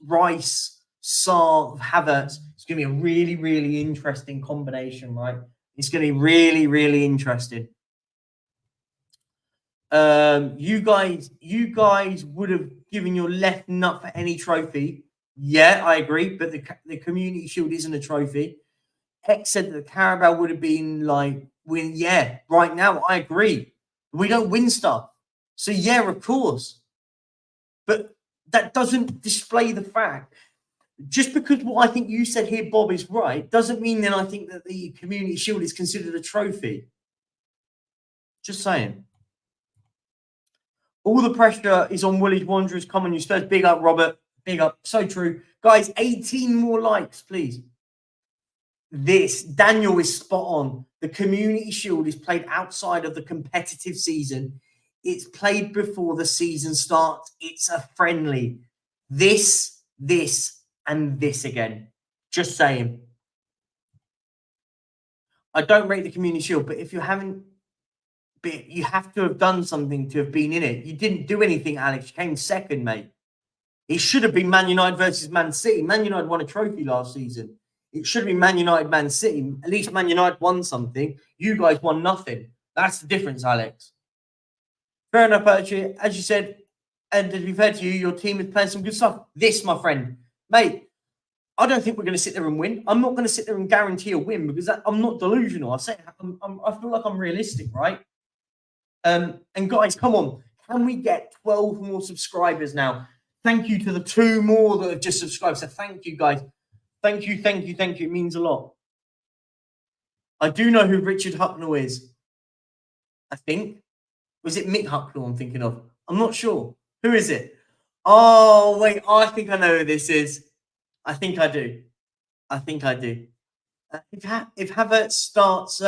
Rice, Sarr, Havertz. It's going to be a really, really interesting combination, right? It's going to be really, really interesting. You guys would have given your left nut for any trophy. Yeah, I agree. But the Community Shield isn't a trophy. Hex said that the Carabao would have been like win. Yeah, right now I agree. We don't win stuff. So yeah, of course. But that doesn't display the fact. Just because what I think you said here, Bob, is right, doesn't mean then I think that the Community Shield is considered a trophy. Just saying. All the pressure is on Woolwich Wanderers. Come on, you Spurs. Big up, Robert. Big up. So true. Guys, 18 more likes, please. Daniel is spot on. The Community Shield is played outside of the competitive season. It's played before the season starts. It's a friendly. This, and this again. Just saying. I don't rate the Community Shield, but if you haven't, you have to have done something to have been in it. You didn't do anything, Alex. You came second, mate. It should have been Man United versus Man City. Man United won a trophy last season. It should have been Man United, Man City. At least Man United won something. You guys won nothing. That's the difference, Alex. Fair enough, actually. As you said, and to be fair to you, your team is playing some good stuff. This, my friend, mate, I don't think we're going to sit there and win. I'm not going to sit there and guarantee a win because I'm not delusional. I feel like I'm realistic, right? And guys, come on. Can we get 12 more subscribers now? Thank you to the 2 more that have just subscribed. So thank you, guys. Thank you. It means a lot. I do know who Richard Hucknall is. I think. Was it Mick Hucknall I'm thinking of? I'm not sure. Who is it? Oh, wait. I think I know who this is. I think I do. If Havertz starts,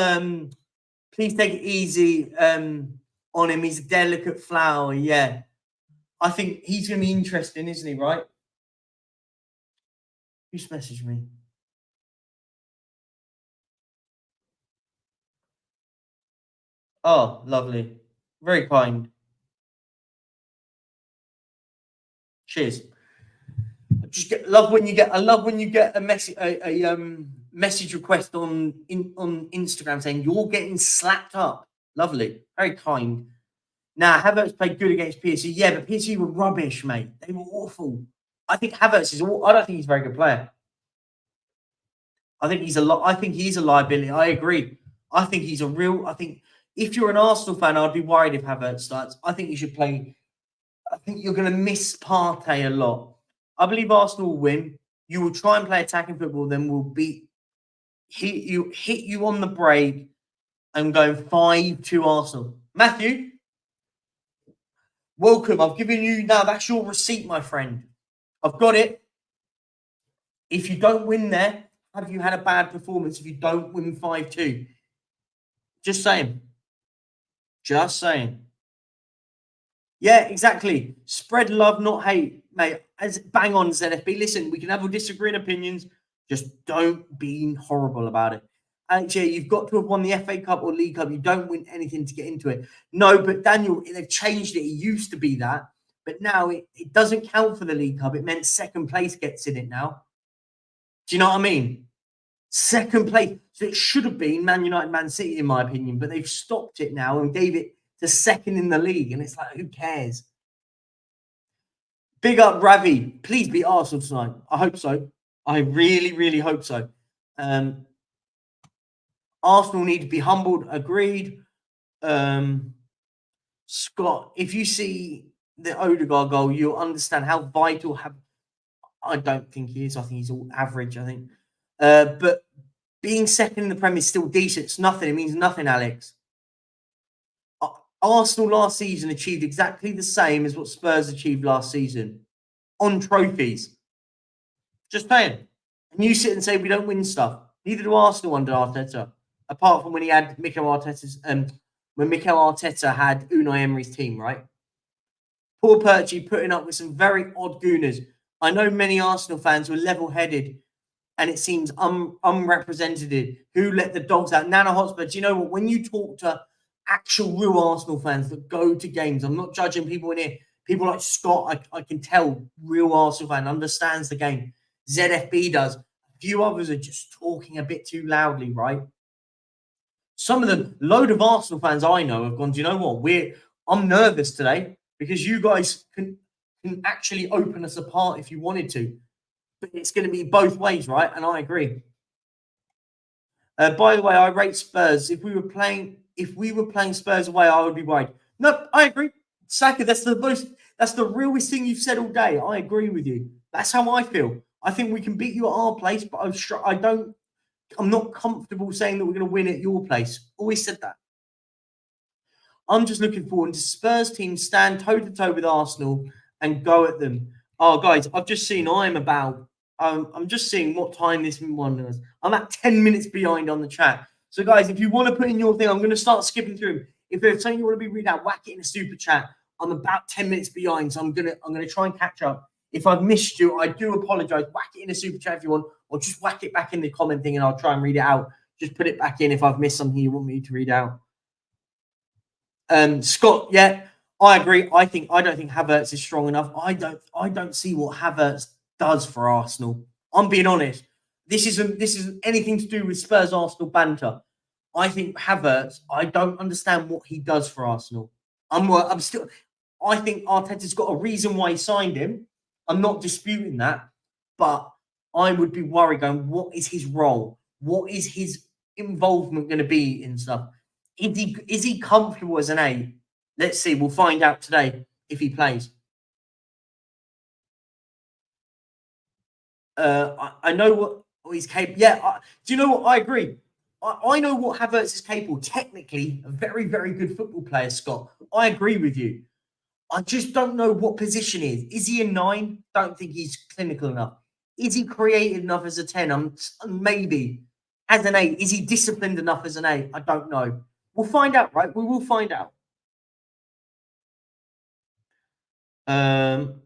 please take it easy on him. He's a delicate flower. Yeah. I think he's going to be interesting, isn't he, right? Who's messaged me? Oh, lovely. Very kind. Cheers. I love when you get a message message request on Instagram saying you're getting slapped up. Lovely. Very kind. Now, Havertz played good against PSG. Yeah, but PSG were rubbish, mate. They were awful. I think Havertz I don't think he's a very good player. I think he's a liability. I agree. I think if you're an Arsenal fan, I'd be worried if Havertz starts. I think you should play. I think you're going to miss Partey a lot. I believe Arsenal will win. You will try and play attacking football, then we'll hit you on the break and go 5-2 Arsenal. Matthew, welcome. I've given you now. That's your receipt, my friend. I've got it. If you don't win there, have you had a bad performance if you don't win 5-2? Just saying. Just saying. Yeah, exactly. Spread love, not hate, mate. As bang on ZFB. Listen, we can have all disagreeing opinions. Just don't be horrible about it. Actually, you've got to have won the FA Cup or League Cup. You don't win anything to get into it. No, but Daniel, they've changed it. It used to be that, but now it doesn't count for the League Cup. It meant second place gets in it now. Do you know what I mean? Second place. So it should have been Man United, Man City, in my opinion, but they've stopped it now and gave it to second in the league. And it's like, who cares? Big up Ravi. Please beat Arsenal tonight. I hope so. I really, really hope so. Um, Arsenal need to be humbled. Agreed. Scott, if you see the Odegaard goal, you'll understand how vital. I don't think he is. I think he's all average. I think, but being second in the Premier is still decent. It's nothing. It means nothing, Alex. Arsenal last season achieved exactly the same as what Spurs achieved last season on trophies. Just saying. And you sit and say we don't win stuff. Neither do Arsenal under Arteta. Apart from when he had Mikel Arteta's when Mikel Arteta had Unai Emery's team, right? Poor Perchy putting up with some very odd gooners. I know many Arsenal fans were level-headed and it seems unrepresented. Who let the dogs out? Nana Hotspur, do you know what? When you talk to actual real Arsenal fans that go to games, I'm not judging people in here. People like Scott, I can tell, real Arsenal fan, understands the game. ZFB does. A few others are just talking a bit too loudly, right? Some of them, load of Arsenal fans I know have gone, do you know what? I'm nervous today because you guys can actually open us apart if you wanted to. But it's going to be both ways, right? And I agree. By the way, I rate Spurs. If we were playing Spurs away, I would be worried. No, I agree. Saka, that's the realest thing you've said all day. I agree with you. That's how I feel. I think we can beat you at our place, but I'm not comfortable saying that we're going to win at your place. Always said that. I'm just looking forward to Spurs team stand toe to toe with Arsenal and go at them. Oh, guys, I've just seen I'm just seeing what time this one is. I'm at 10 minutes behind on the chat. So, guys, if you want to put in your thing, I'm going to start skipping through them. If there's something you want to be read out, whack it in a super chat. I'm about 10 minutes behind, so I'm gonna try and catch up. If I've missed you, I do apologize. Whack it in a super chat if you want, or just whack it back in the comment thing and I'll try and read it out. Just put it back in if I've missed something you want me to read out. Scott, yeah, I agree. I don't think Havertz is strong enough. I don't see what Havertz does for Arsenal. I'm being honest. This isn't anything to do with Spurs Arsenal banter. I think Havertz, I don't understand what he does for Arsenal. I'm still I think Arteta's got a reason why he signed him. I'm not disputing that, but I would be worried going, what is his role? What is his involvement going to be in stuff? Is he comfortable as an eight? Let's see. We'll find out today if he plays. I know what he's capable. Yeah. Do you know what? I agree. I know what Havertz is capable. Technically, a very, very good football player, Scott. I agree with you. I just don't know what position he is. Is he a 9? Don't think he's clinical enough. Is he creative enough as a 10? Maybe. As an 8. Is he disciplined enough as an 8? I don't know. We'll find out, right? We will find out. Um,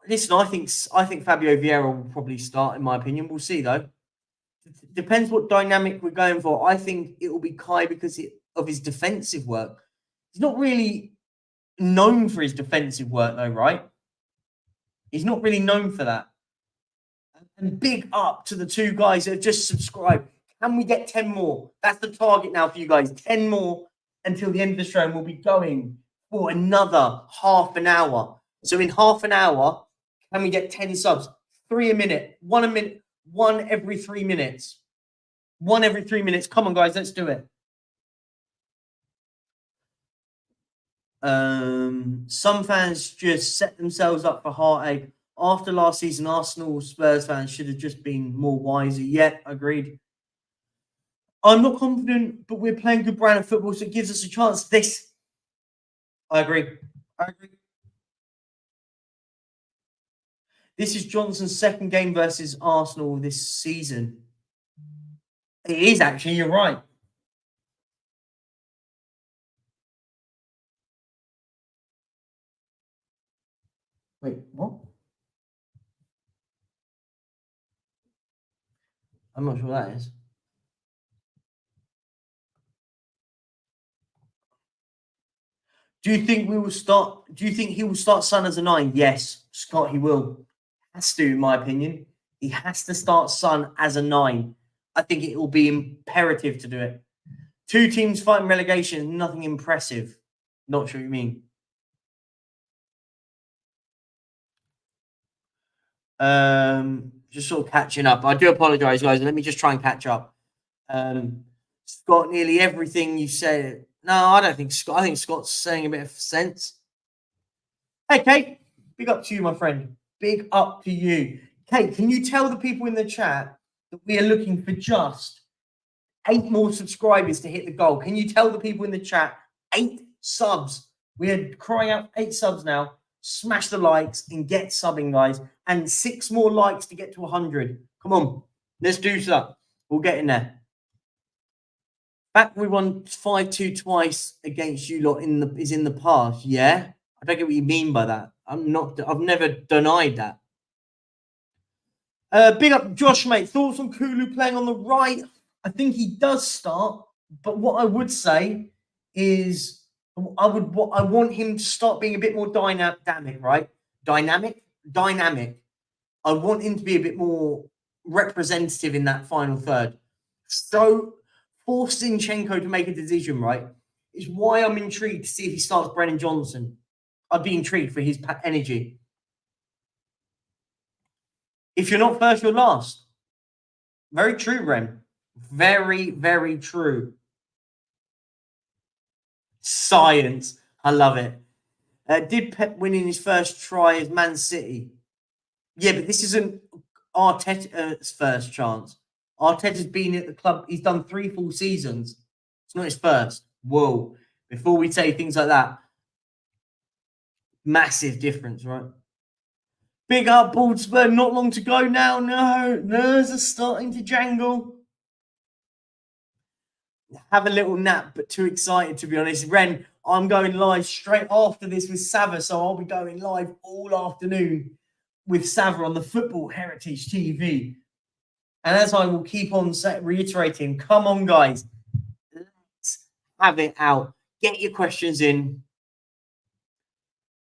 listen, I think Fabio Vieira will probably start, in my opinion. We'll see, though. Depends what dynamic we're going for. I think it will be Kai because of his defensive work. He's not really known for his defensive work, though, right? He's not really known for that. And big up to the two guys that have just subscribed. Can we get 10 more? That's the target now for you guys. 10 more until the end of the show, and we'll be going for another half an hour. So in half an hour, can we get 10 subs? 3 a minute, 1 a minute, 1 every 3 minutes. 1 every 3 minutes. Come on, guys, let's do it. Some fans just set themselves up for heartache. After last season, Arsenal Spurs fans should have just been more wiser. Yeah, agreed. I'm not confident, but we're playing good brand of football, so it gives us a chance. I agree. This is Johnson's second game versus Arsenal this season. It is actually, you're right. Wait, what? I'm not sure what that is. Do you think we will start? Do you think he will start Son as a 9? Yes, Scott, he will. Has to, in my opinion. He has to start Son as a 9. I think it will be imperative to do it. 2 teams fighting relegation, nothing impressive. Not sure what you mean. Just sort of catching up. I do apologise, guys. Let me just try and catch up. Scott, nearly everything you said. No, I don't think Scott. I think Scott's saying a bit of sense. Hey, Kate. Big up to you, my friend. Big up to you. Kate, can you tell the people in the chat that we are looking for just 8 more subscribers to hit the goal? Can you tell the people in the chat 8 subs? We are crying out 8 subs now. Smash the likes and get subbing, guys. And 6 more likes to get to 100. Come on, let's do that. We'll get in there. Back we won 5-2 twice against you lot in the past. Yeah, I don't get what you mean by that. I've never denied that. Big up Josh, mate. Thoughts on Kulu playing on the right? I think he does start, but what I would say is I want him to start being a bit more dynamic, right? Dynamic. I want him to be a bit more representative in that final third. So force Zinchenko to make a decision, right? Is why I'm intrigued to see if he starts Brennan Johnson. I'd be intrigued for his energy. If you're not first, you're last. Very true, Rem. Very, very true. Science. I love it. Did Pep win in his first try as Man City? Yeah, but this isn't Arteta's first chance. Arteta's been at the club. He's done 3 full seasons. It's not his first. Whoa. Before we say things like that, massive difference, right? Big up, Baldspur. Not long to go now. No, nerves are starting to jangle. Have a little nap, but too excited to be honest. Ren, I'm going live straight after this with Sava, so I'll be going live all afternoon with Sava on the Football Heritage TV. And as I will keep on reiterating, come on, guys, let's have it out. Get your questions in.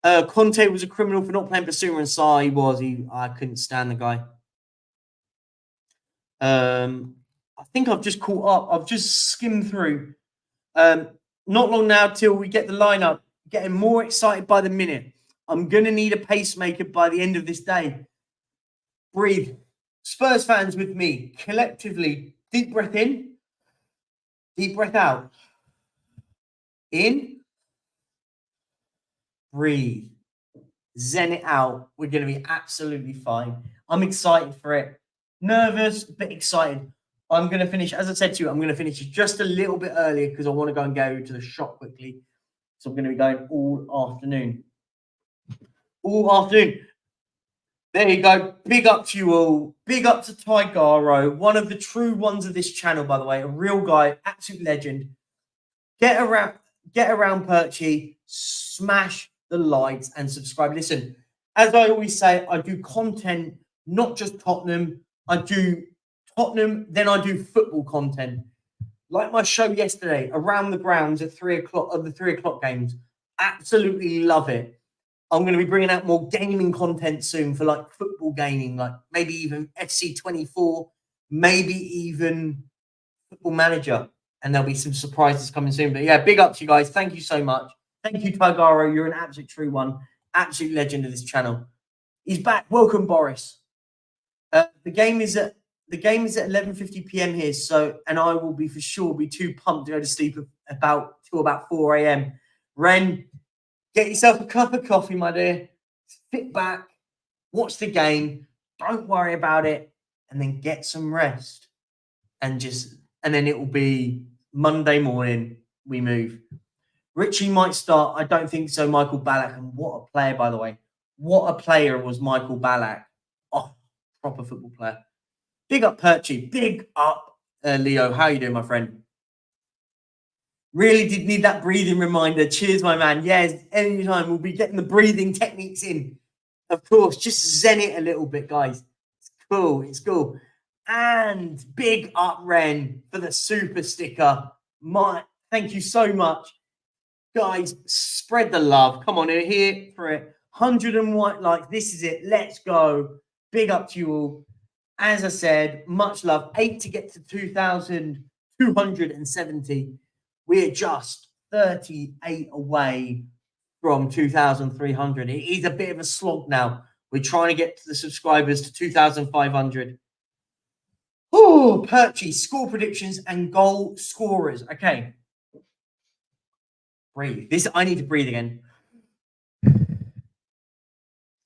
Conte was a criminal for not playing Basuma and Sarr. He was. I couldn't stand the guy. I think I've just caught up. I've just skimmed through. Not long now till we get the lineup. Getting more excited by the minute. I'm going to need a pacemaker by the end of this day. Breathe. Spurs fans with me, collectively, deep breath in, deep breath out. In, breathe. Zen it out. We're going to be absolutely fine. I'm excited for it. Nervous, but excited. I'm going to finish, as I said to you, I'm going to finish just a little bit earlier because I want to go and go to the shop quickly. So I'm going to be going all afternoon. All afternoon. There you go. Big up to you all. Big up to Tigaro, one of the true ones of this channel, by the way. A real guy, absolute legend. Get around, Perchy. Smash the likes and subscribe. Listen, as I always say, I do content, not just Tottenham. I do Tottenham, then I do football content. Like my show yesterday, Around the Grounds at 3 o'clock of the 3 o'clock games. Absolutely love it. I'm going to be bringing out more gaming content soon for like football gaming, like maybe even FC24, maybe even Football Manager. And there'll be some surprises coming soon. But yeah, big up to you guys. Thank you so much. Thank you, Tigaro. You're an absolute true one. Absolute legend of this channel. He's back. Welcome, Boris. The game is at 11:50 p.m. here, so and I will be for sure be too pumped to go to sleep till about 4 a.m. Ren, get yourself a cup of coffee, my dear. Sit back, watch the game. Don't worry about it, and then get some rest. And then it will be Monday morning. We move. Richie might start. I don't think so. Michael Ballack, and what a player, by the way. What a player was Michael Ballack. Oh, proper football player. Big up, Perchy. Big up, Leo. How you doing, my friend? Really did need that breathing reminder. Cheers, my man. Yes, anytime we'll be getting the breathing techniques in. Of course, just zen it a little bit, guys. It's cool. It's cool. And big up, Ren, for the super sticker. Thank you so much. Guys, spread the love. Come on, we're here for it. 101 likes. This is it. Let's go. Big up to you all. As I said, much love. 8 to get to 2,270. We're just 38 away from 2,300. It is a bit of a slog now. We're trying to get to the subscribers to 2,500. Oh, Perchy, score predictions and goal scorers. Okay. Breathe. I need to breathe again.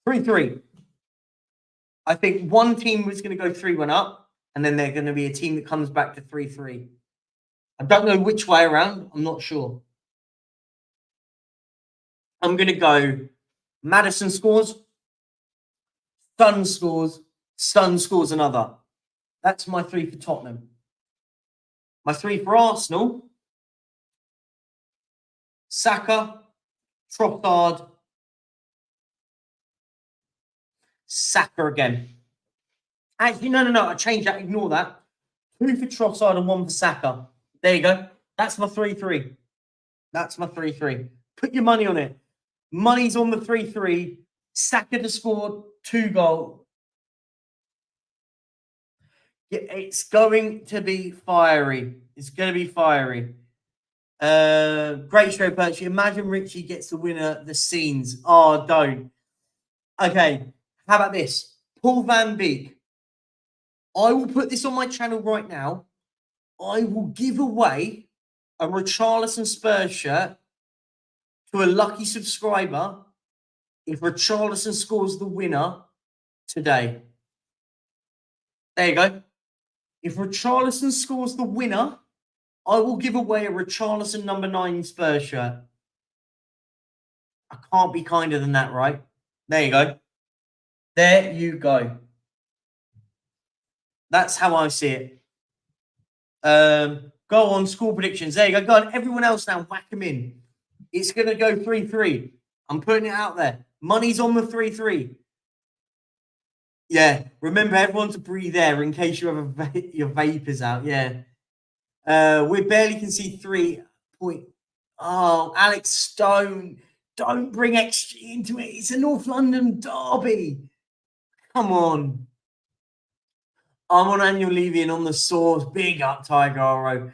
3-3. I think one team was going to go 3-1 up, and then they're going to be a team that comes back to 3-3. I don't know which way around. I'm not sure. I'm going to go Maddison scores, Son scores another. That's my 3 for Tottenham. My 3 for Arsenal. Saka, Trossard, Saka again. Actually, no. I changed that. Ignore that. 2 for Trossard and 1 for Saka. There you go. That's my 3-3. That's my 3-3. Put your money on it. Money's on the 3-3. Saka to score 2 goals. Yeah, it's going to be fiery. It's going to be fiery. Great show, Perchy. Imagine Richie gets the winner. The scenes. Oh, don't. Okay. How about this? Paul Van Beek. I will put this on my channel right now. I will give away a Richarlison Spurs shirt to a lucky subscriber if Richarlison scores the winner today. There you go. If Richarlison scores the winner, I will give away a Richarlison number 9 Spurs shirt. I can't be kinder than that, right? There you go. There you go. That's how I see it. Go on, score predictions. There you go. Go on, everyone else now, whack them in. It's going to go 3-3. I'm putting it out there. Money's on the 3-3. Yeah, remember everyone to breathe air in case you have your vapors out. Yeah. We barely can see 3 point. Oh, Alex Stone. Don't bring XG into it. It's a North London derby. Come on. I'm on annual leave in on the source. Big up, Tigaro.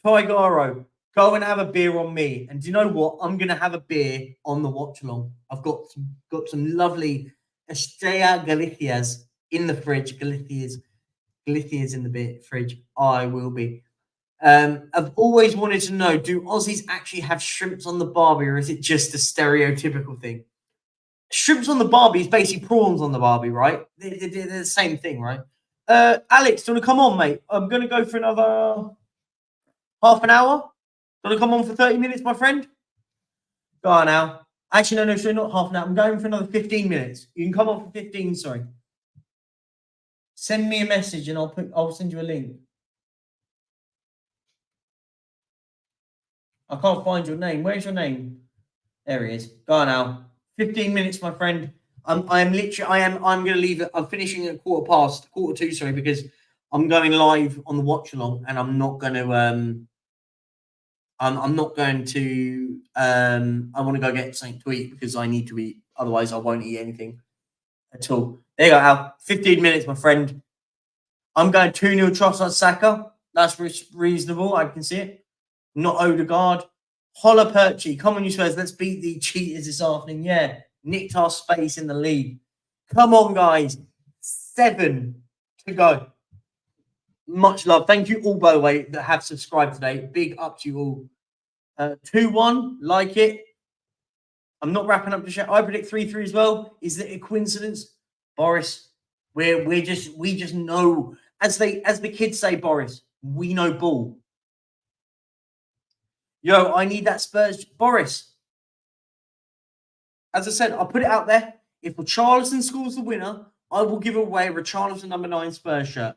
Tigaro, go and have a beer on me. And do you know what? I'm going to have a beer on the watch along. I've got some lovely Estrella Galicias in the fridge. Galicias in the fridge. I will be. I've always wanted to know, do Aussies actually have shrimps on the barbie, or is it just a stereotypical thing? Shrimps on the barbie is basically prawns on the barbie, right? They're the same thing, right? Alex, do you want to come on, mate? I'm going to go for another half an hour. Do you want to come on for 30 minutes, my friend? Go on now. Actually, no, sorry, not half an hour. I'm going for another 15 minutes. You can come on for 15, sorry. Send me a message and I'll send you a link. I can't find your name. Where's your name? There he is. Go on now. 15 minutes, my friend. I'm going to leave it. I'm finishing at 2:15, sorry, because I'm going live on the watch along, and I'm not going to. I want to go get something to eat because I need to eat. Otherwise, I won't eat anything at all. There you go, Al. 15 minutes, my friend. I'm going 2-0 Trossard Saka. That's reasonable. I can see it. Not Odegaard. Holla Perchy. Come on, you Spurs. Let's beat the cheaters this afternoon. Yeah. Nicked our space in the league. Come on, guys. 7 to go. Much love. Thank you all, by the way, that have subscribed today. Big up to you all. 2-1. Like it. I'm not wrapping up the show. I predict 3-3 as well. Is it a coincidence? Boris, we just know. As the kids say, Boris, we know ball. Yo, I need that Spurs. Boris, as I said, I'll put it out there. If Richarlison scores the winner, I will give away a Richarlison number 9 Spurs shirt.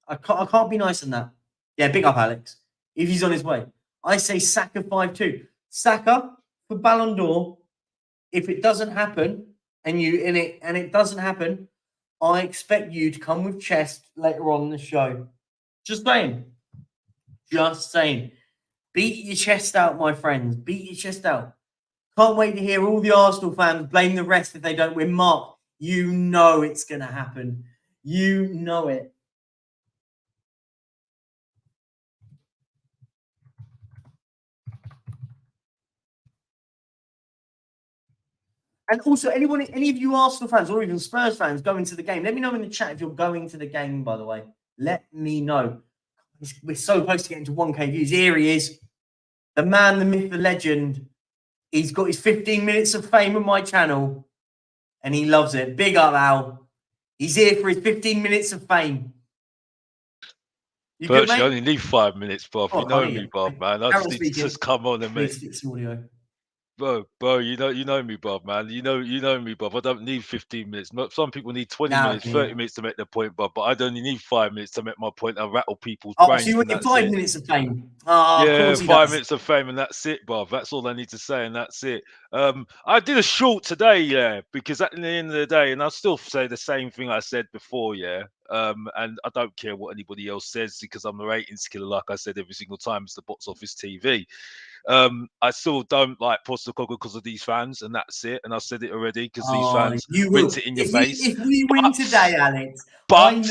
I can't be nicer than that. Yeah, big up, Alex. If he's on his way. I say Saka 5-2. Saka for Ballon d'Or. If it doesn't happen and it doesn't happen, I expect you to come with chest later on in the show. Just saying. Just saying. Beat your chest out, my friends. Beat your chest out. Can't wait to hear all the Arsenal fans blame the rest if they don't win. Mark, you know it's going to happen. You know it. And also, any of you Arsenal fans or even Spurs fans going to the game, let me know in the chat if you're going to the game, by the way. Let me know. We're so close to getting to 1K views. Here he is. The man, the myth, the legend. He's got his 15 minutes of fame on my channel, and he loves it. Big up, Al. He's here for his 15 minutes of fame. You good, mate? I only need 5 minutes, Bob. You know me, Bob, man. I just need to just come on and make. Bro, you know me, Bob, man. You know me, Bob. I don't need 15 minutes. Some people need 20 minutes, 30 minutes to make their point, Bob. But I only need 5 minutes to make my point and rattle people's brains. So you want 5 minutes of fame? Yeah, 5 minutes of fame, and that's it, Bob. That's all I need to say, and that's it. I did a short today, yeah, because at the end of the day, and I'll still say the same thing I said before, yeah. And I don't care what anybody else says because I'm a ratings killer, like I said every single time. It's the box office TV. I still don't like Postecoglou because of these fans, and that's it. And I said it already because these fans rent it in your face. If we win today, Alex, but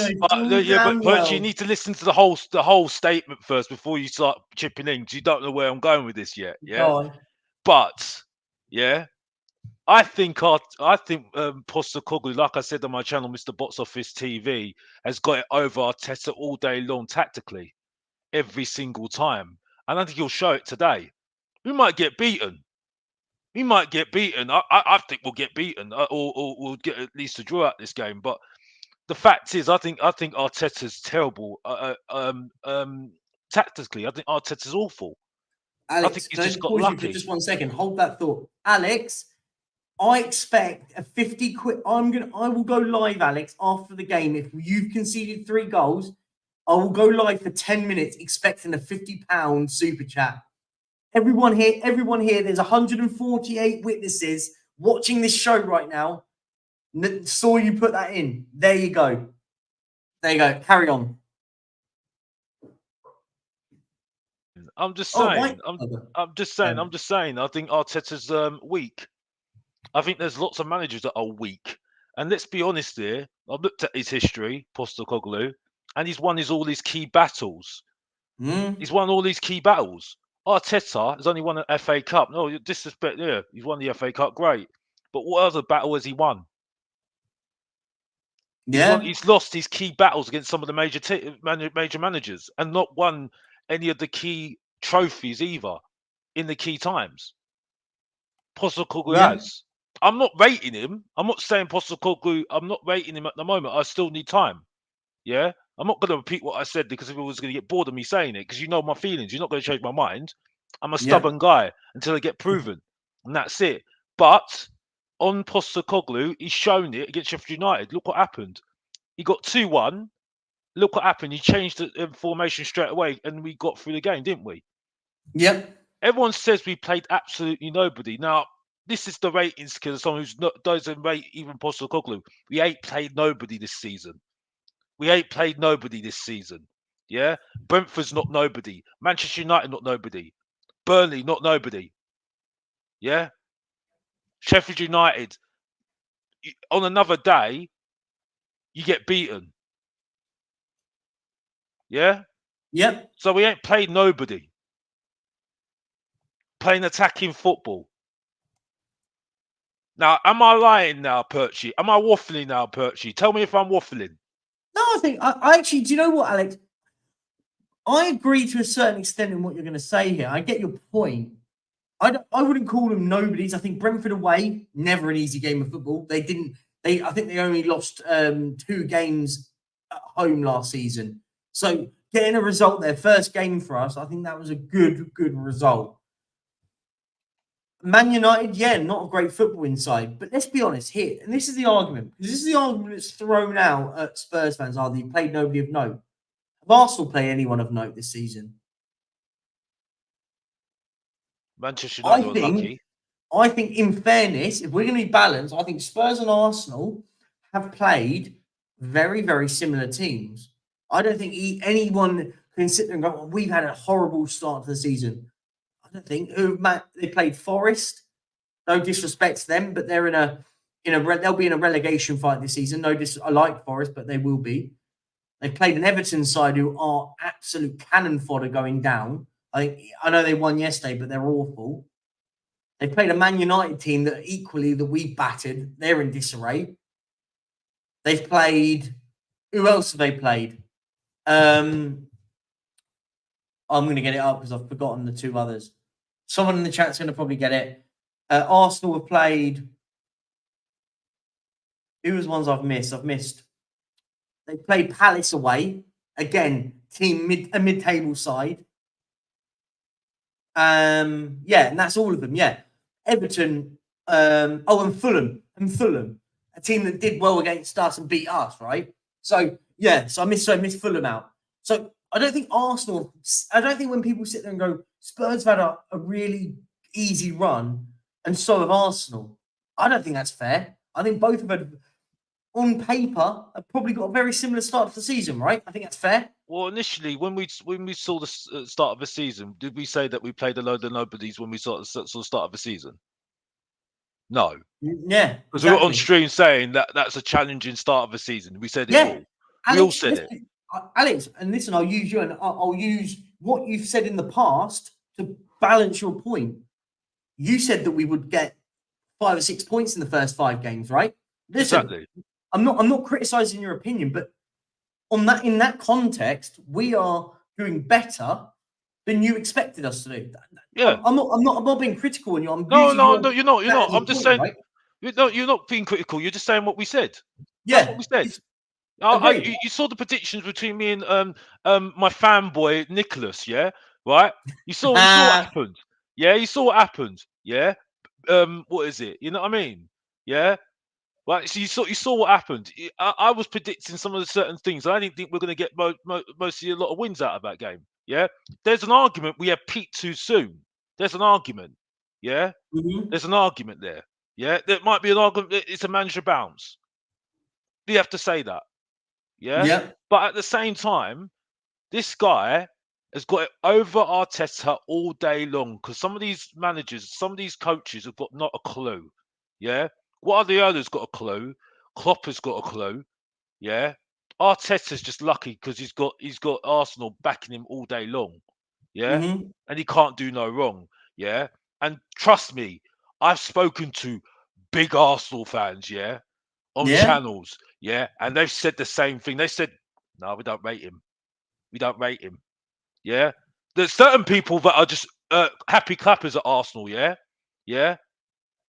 you need to listen to the whole statement first before you start chipping in, because you don't know where I'm going with this yet. Yeah, but yeah. I think Postecoglou, like I said on my channel, Mr. Box Office TV, has got it over Arteta all day long tactically, every single time. And I think he'll show it today. We might get beaten. I think we'll get beaten, or we'll get at least a draw out this game. But the fact is, I think Arteta's terrible. Tactically, I think Arteta's awful. Alex, I think he's just got lucky. For just 1 second, hold that thought, Alex. I expect a 50 quid. I will go live, Alex, after the game. If you've conceded 3 goals, I will go live for 10 minutes expecting a £50 super chat. Everyone here, there's 148 witnesses watching this show right now. Saw you put that in. There you go. Carry on. I'm just saying. I'm just saying. I think Arteta's weak. I think there's lots of managers that are weak. And let's be honest here. I've looked at his history, Postecoglou, and he's won all these key battles. He's won all these key battles. Arteta has only won an FA Cup. No disrespect, yeah, he's won the FA Cup, great. But what other battle has he won? Yeah, he's lost his key battles against some of the major managers, and not won any of the key trophies either in the key times. Postecoglou has. I'm not rating him. I'm not saying Postecoglou. I'm not rating him at the moment. I still need time. Yeah, I'm not going to repeat what I said because everyone was going to get bored of me saying it. Because you know my feelings. You're not going to change my mind. I'm a stubborn guy until I get proven, and that's it. But on Postecoglou, he's shown it against Sheffield United. Look what happened. He got 2-1. Look what happened. He changed the formation straight away, and we got through the game, didn't we? Yep. Everyone says we played absolutely nobody. Now, this is the ratings because someone who doesn't rate even Postecoglou. We ain't played nobody this season. Yeah? Brentford's not nobody. Manchester United not nobody. Burnley not nobody. Yeah? Sheffield United, on another day, you get beaten. Yeah? Yep. So we ain't played nobody. Playing attacking football. Now, am I lying now, Perchy? Am I waffling now, Perchy? Tell me if I'm waffling. No, I think I actually. Do you know what, Alex? I agree to a certain extent in what you're going to say here. I get your point. I wouldn't call them nobodies. I think Brentford away, never an easy game of football. I think they only lost 2 games at home last season. So getting a result there, first game for us, I think that was a good result. Man United, yeah, not a great football inside. But let's be honest here, and this is the argument, because this is the argument that's thrown out at Spurs fans, are they played nobody of note. Have Arsenal played anyone of note this season? Manchester United were lucky. I think, in fairness, if we're going to be balanced, I think Spurs and Arsenal have played very, very similar teams. I don't think anyone can sit there and go, well, we've had a horrible start to the season. I don't think. They played Forest. No disrespect to them, but they're they'll be in a relegation fight this season. I like Forest, but they will be. They played an Everton side who are absolute cannon fodder going down. I know they won yesterday, but they're awful. They played a Man United team that we battered. They're in disarray. They've played. Who else have they played? I'm going to get it up because I've forgotten the two others. Someone in the chat's going to probably get it. Arsenal have played. Who was ones I've missed? They played Palace away. Again, a mid-table side. And that's all of them. Yeah. Everton. And Fulham. A team that did well against us and beat us, right? So I missed Fulham out. So I don't think when people sit there and go, Spurs have had a really easy run, and so have Arsenal. I don't think that's fair. I think both have had, on paper, have probably got a very similar start to the season, right? I think that's fair. Well, initially, when we saw the start of the season, did we say that we played a load of nobodies when we saw the start of the season? No. Yeah, because we were on stream saying that that's a challenging start of the season. We said it all. We all said it. Alex, and listen, I'll use you, and I'll use what you've said in the past to balance your point. You said that we would get 5 or 6 points in the first 5 games, right? Listen, exactly. I'm not criticizing your opinion, but in that context, we are doing better than you expected us to do. Yeah. I'm not being critical on you. No, you're not. I'm just saying. Right? You're not being critical. You're just saying what we said. Yeah, that's what we said. You saw the predictions between me and my fanboy Nicholas, yeah, right? You saw what happened, yeah. You saw what happened, yeah. What is it? You know what I mean? Yeah. Right. So you saw what happened. I was predicting some of the certain things. I didn't think we're going to get mostly a lot of wins out of that game. Yeah. There's an argument we have peaked too soon. There's an argument. Yeah. Mm-hmm. There's an argument there. Yeah. There might be an argument. It's a manager bounce. You have to say that. Yeah. Yeah. But at the same time, this guy has got it over Arteta all day long because some of these managers, some of these coaches have got not a clue. Yeah. What are the others got a clue? Klopp has got a clue. Yeah. Arteta's just lucky because he's got Arsenal backing him all day long. Yeah. Mm-hmm. And he can't do no wrong. Yeah. And trust me, I've spoken to big Arsenal fans, yeah, on channels, yeah, and they've said the same thing. They said, no, we don't rate him. We don't rate him. Yeah. There's certain people that are just happy clappers at Arsenal, yeah? Yeah.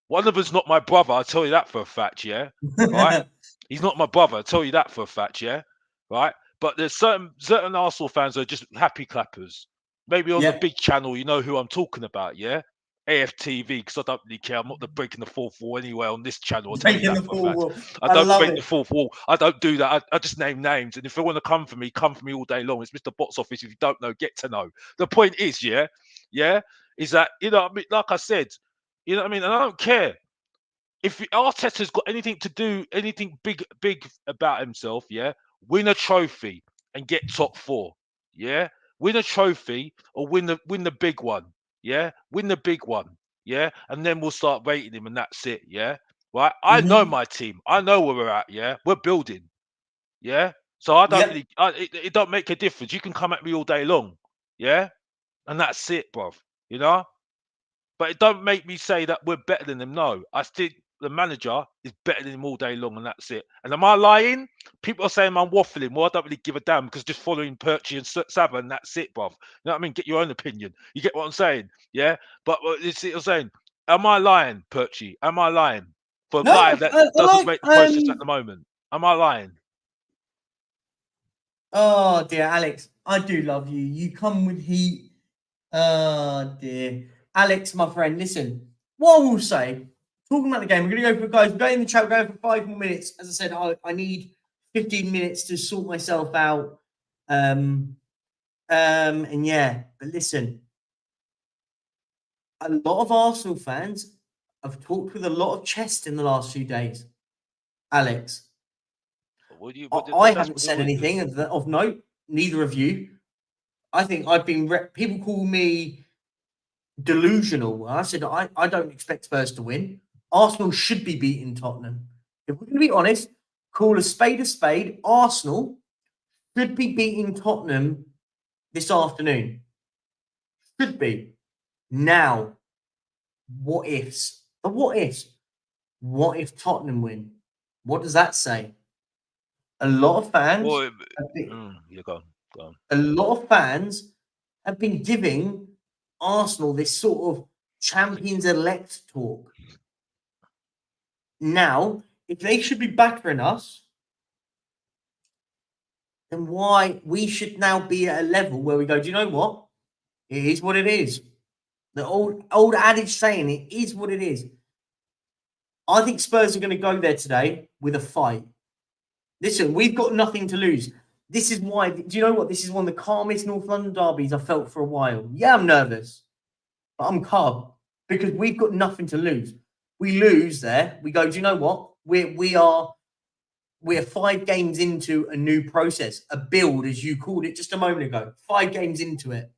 One of them's not my brother, I'll tell you that for a fact, yeah. Right? He's not my brother, I'll tell you that for a fact, yeah. Right? But there's certain Arsenal fans that are just happy clappers. Maybe on the big channel, you know who I'm talking about, yeah? AFTV, because I don't really care. I'm not breaking the fourth wall anyway on this channel. I'll tell you that for a fact. I don't break the fourth wall. I don't do that. I just name names. And if they want to come for me all day long. It's Mr. Box Office. If you don't know, get to know. The point is, yeah, is that, you know what I mean? Like I said, you know what I mean? And I don't care. If Arteta's got anything to do, anything big about himself, yeah, win a trophy and get top 4. Yeah. Win a trophy or win the big one. Yeah, win the big one. Yeah, and then we'll start rating him, and that's it. Yeah, right. I know my team. I know where we're at. Yeah, we're building. Yeah, so I don't really. It don't make a difference. You can come at me all day long. Yeah, and that's it, bruv. You know, but it don't make me say that we're better than them. No, I think the manager is better than him all day long, and that's it. And am I lying? People are saying I'm waffling. Well, I don't really give a damn because just following Perchy and Sava, and that's it, bruv. You know what I mean? Get your own opinion. You get what I'm saying? Yeah. But it's I'm saying, am I lying, Perchy? Am I lying for a guy that doesn't rate the process at the moment? Am I lying? Oh dear, Alex, I do love you. You come with heat. Oh dear, Alex, my friend. Listen, what I will say. Talking about the game, we're going to go for guys. We're going in the chat. We're going for 5 more minutes. As I said, I need 15 minutes to sort myself out. And yeah, but listen, a lot of Arsenal fans I've talked with a lot of chest in the last few days, Alex. I haven't said anything of note. Neither of you. I think I've been. People call me delusional. I said I don't expect Spurs to win. Arsenal should be beating Tottenham. If we're going to be honest, call a spade a spade. Arsenal should be beating Tottenham this afternoon. Should be. Now, what ifs? The what ifs? What if Tottenham win? What does that say? A lot of fans. Go on. A lot of fans have been giving Arsenal this sort of champions elect talk. Now, if they should be battering us, then why we should now be at a level where we go, do you know what? It is what it is. The old adage saying, it is what it is. I think Spurs are going to go there today with a fight. Listen, we've got nothing to lose. This is why, do you know what? This is one of the calmest North London derbies I've felt for a while. Yeah, I'm nervous, but I'm calm because we've got nothing to lose. We lose there, we go, do you know what? We're 5 games into a new process, a build, as you called it just a moment ago. 5 games into it.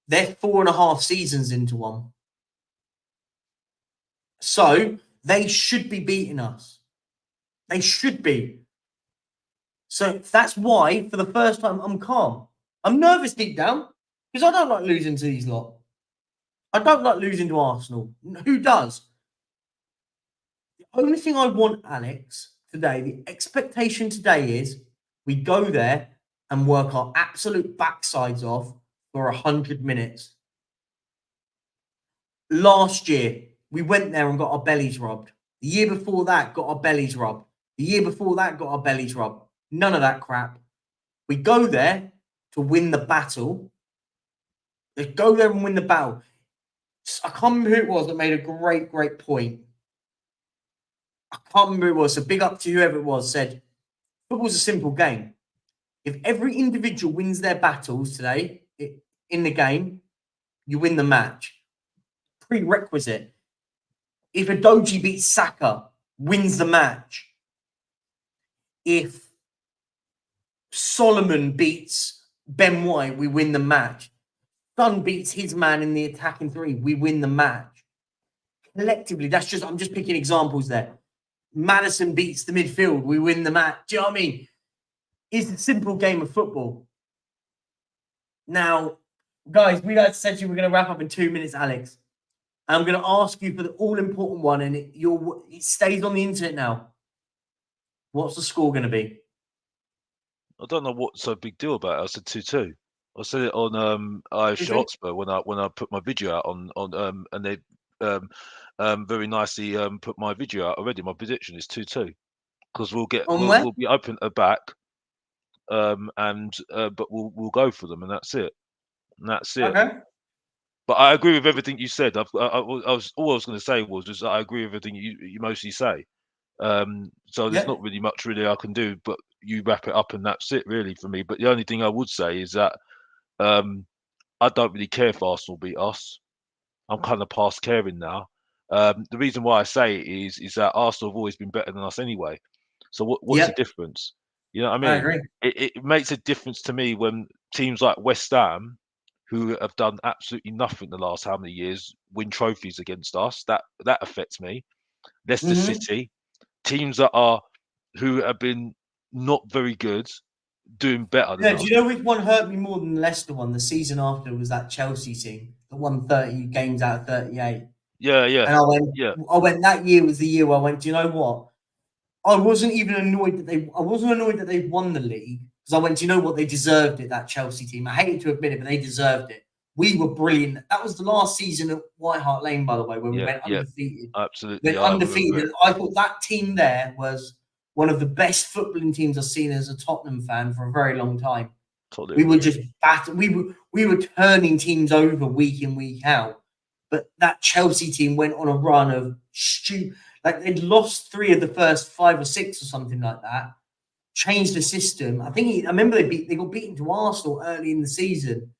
They're 4.5 seasons into one. So they should be beating us. They should be. So that's why, for the first time, I'm calm. I'm nervous deep down because I don't like losing to these lot. I don't like losing to Arsenal. Who does? The only thing I want, Alex, today, the expectation today is we go there and work our absolute backsides off for 100 minutes. Last year, we went there and got our bellies rubbed. The year before that, got our bellies rubbed. The year before that, got our bellies rubbed. None of that crap. We go there to win the battle. Let's go there and win the battle. I can't remember who it was that made a great, great point. I can't remember who it was. So big up to whoever it was, said, football's a simple game. If every individual wins their battles today in the game, you win the match. Prerequisite. If Adoji beats Saka, wins the match. If Solomon beats Ben White, we win the match. Son beats his man in the attacking 3, we win the match. Collectively, I'm just picking examples there. Madison beats the midfield, we win the match. Do you know what I mean? It's a simple game of football. Now, guys, we said we're going to wrap up in 2 minutes, Alex. I'm going to ask you for the all-important one, and it stays on the internet now. What's the score going to be? I don't know what's so big deal about it. I said 2-2. I said it on Irish Hotspur when I put my video out on and they very nicely put my video out already. My prediction is 2-2 because we'll be open at the back, but we'll go for them, and that's it. Okay. But I agree with everything you said. All I was going to say was I agree with everything you mostly say. So there's not really much I can do, but you wrap it up and that's it really for me. But the only thing I would say is that I don't really care if Arsenal beat us. I'm kind of past caring now. The reason why I say it is that Arsenal have always been better than us anyway. So what's the difference? You know what I mean? I agree. It makes a difference to me when teams like West Ham, who have done absolutely nothing the last how many years, win trophies against us. That affects me. Leicester City, teams who have been not very good, doing better than us. Do you know which one hurt me more than the Leicester one? The season after was that Chelsea team that won 30 games out of 38. Yeah. And I went. That year was the year where I went, do you know what? I wasn't even annoyed that they won the league because I went, do you know what? They deserved it, that Chelsea team. I hated to admit it, but they deserved it. We were brilliant. That was the last season at White Hart Lane, by the way, where we went undefeated. Absolutely. Undefeated. I thought that team there was one of the best footballing teams I've seen as a Tottenham fan for a very long time. Totally. We were just we were turning teams over week in, week out. But that Chelsea team went on a run of they'd lost 3 of the first 5 or 6 or something like that. Changed the system. I remember they got beaten to Arsenal early in the season.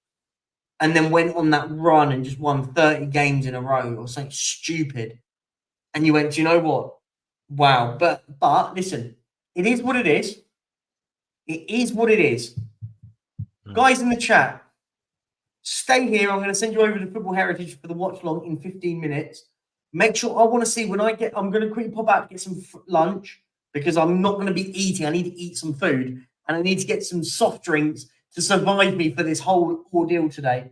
and then went on that run and just won 30 games in a row or something stupid. And you went, do you know what? Wow. But listen, it is what it is. It is what it is. Guys in the chat, stay here. I'm going to send you over to Football Heritage for the watch long in 15 minutes. Make sure I want to see when I'm going to quickly pop out and get some lunch because I'm not going to be eating. I need to eat some food and I need to get some soft drinks to survive me for this whole ordeal today.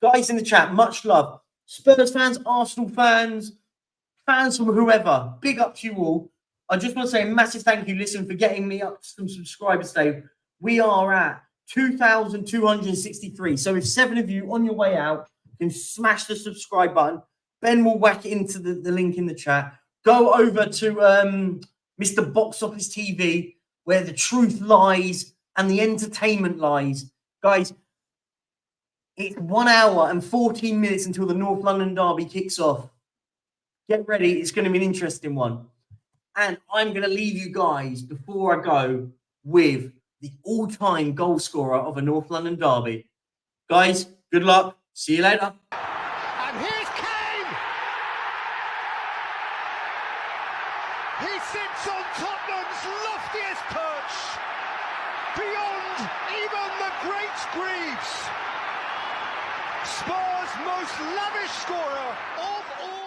Guys in the chat, much love. Spurs fans, Arsenal fans, fans from whoever, big up to you all. I just want to say a massive thank you, listen, for getting me up to some subscribers today. We are at 2,263. So if 7 of you on your way out can smash the subscribe button, Ben will whack it into the link in the chat. Go over to Mr. Box Office TV, where the truth lies and the entertainment lies. Guys, it's 1 hour and 14 minutes until the North London derby kicks off. Get ready. It's going to be an interesting one. And I'm going to leave you guys, before I go, with the all-time goal scorer of a North London derby. Guys, good luck. See you later. And here's Kane! He sits on Tottenham's loftiest perch, beyond even the great Greaves. Spurs' most lavish scorer of all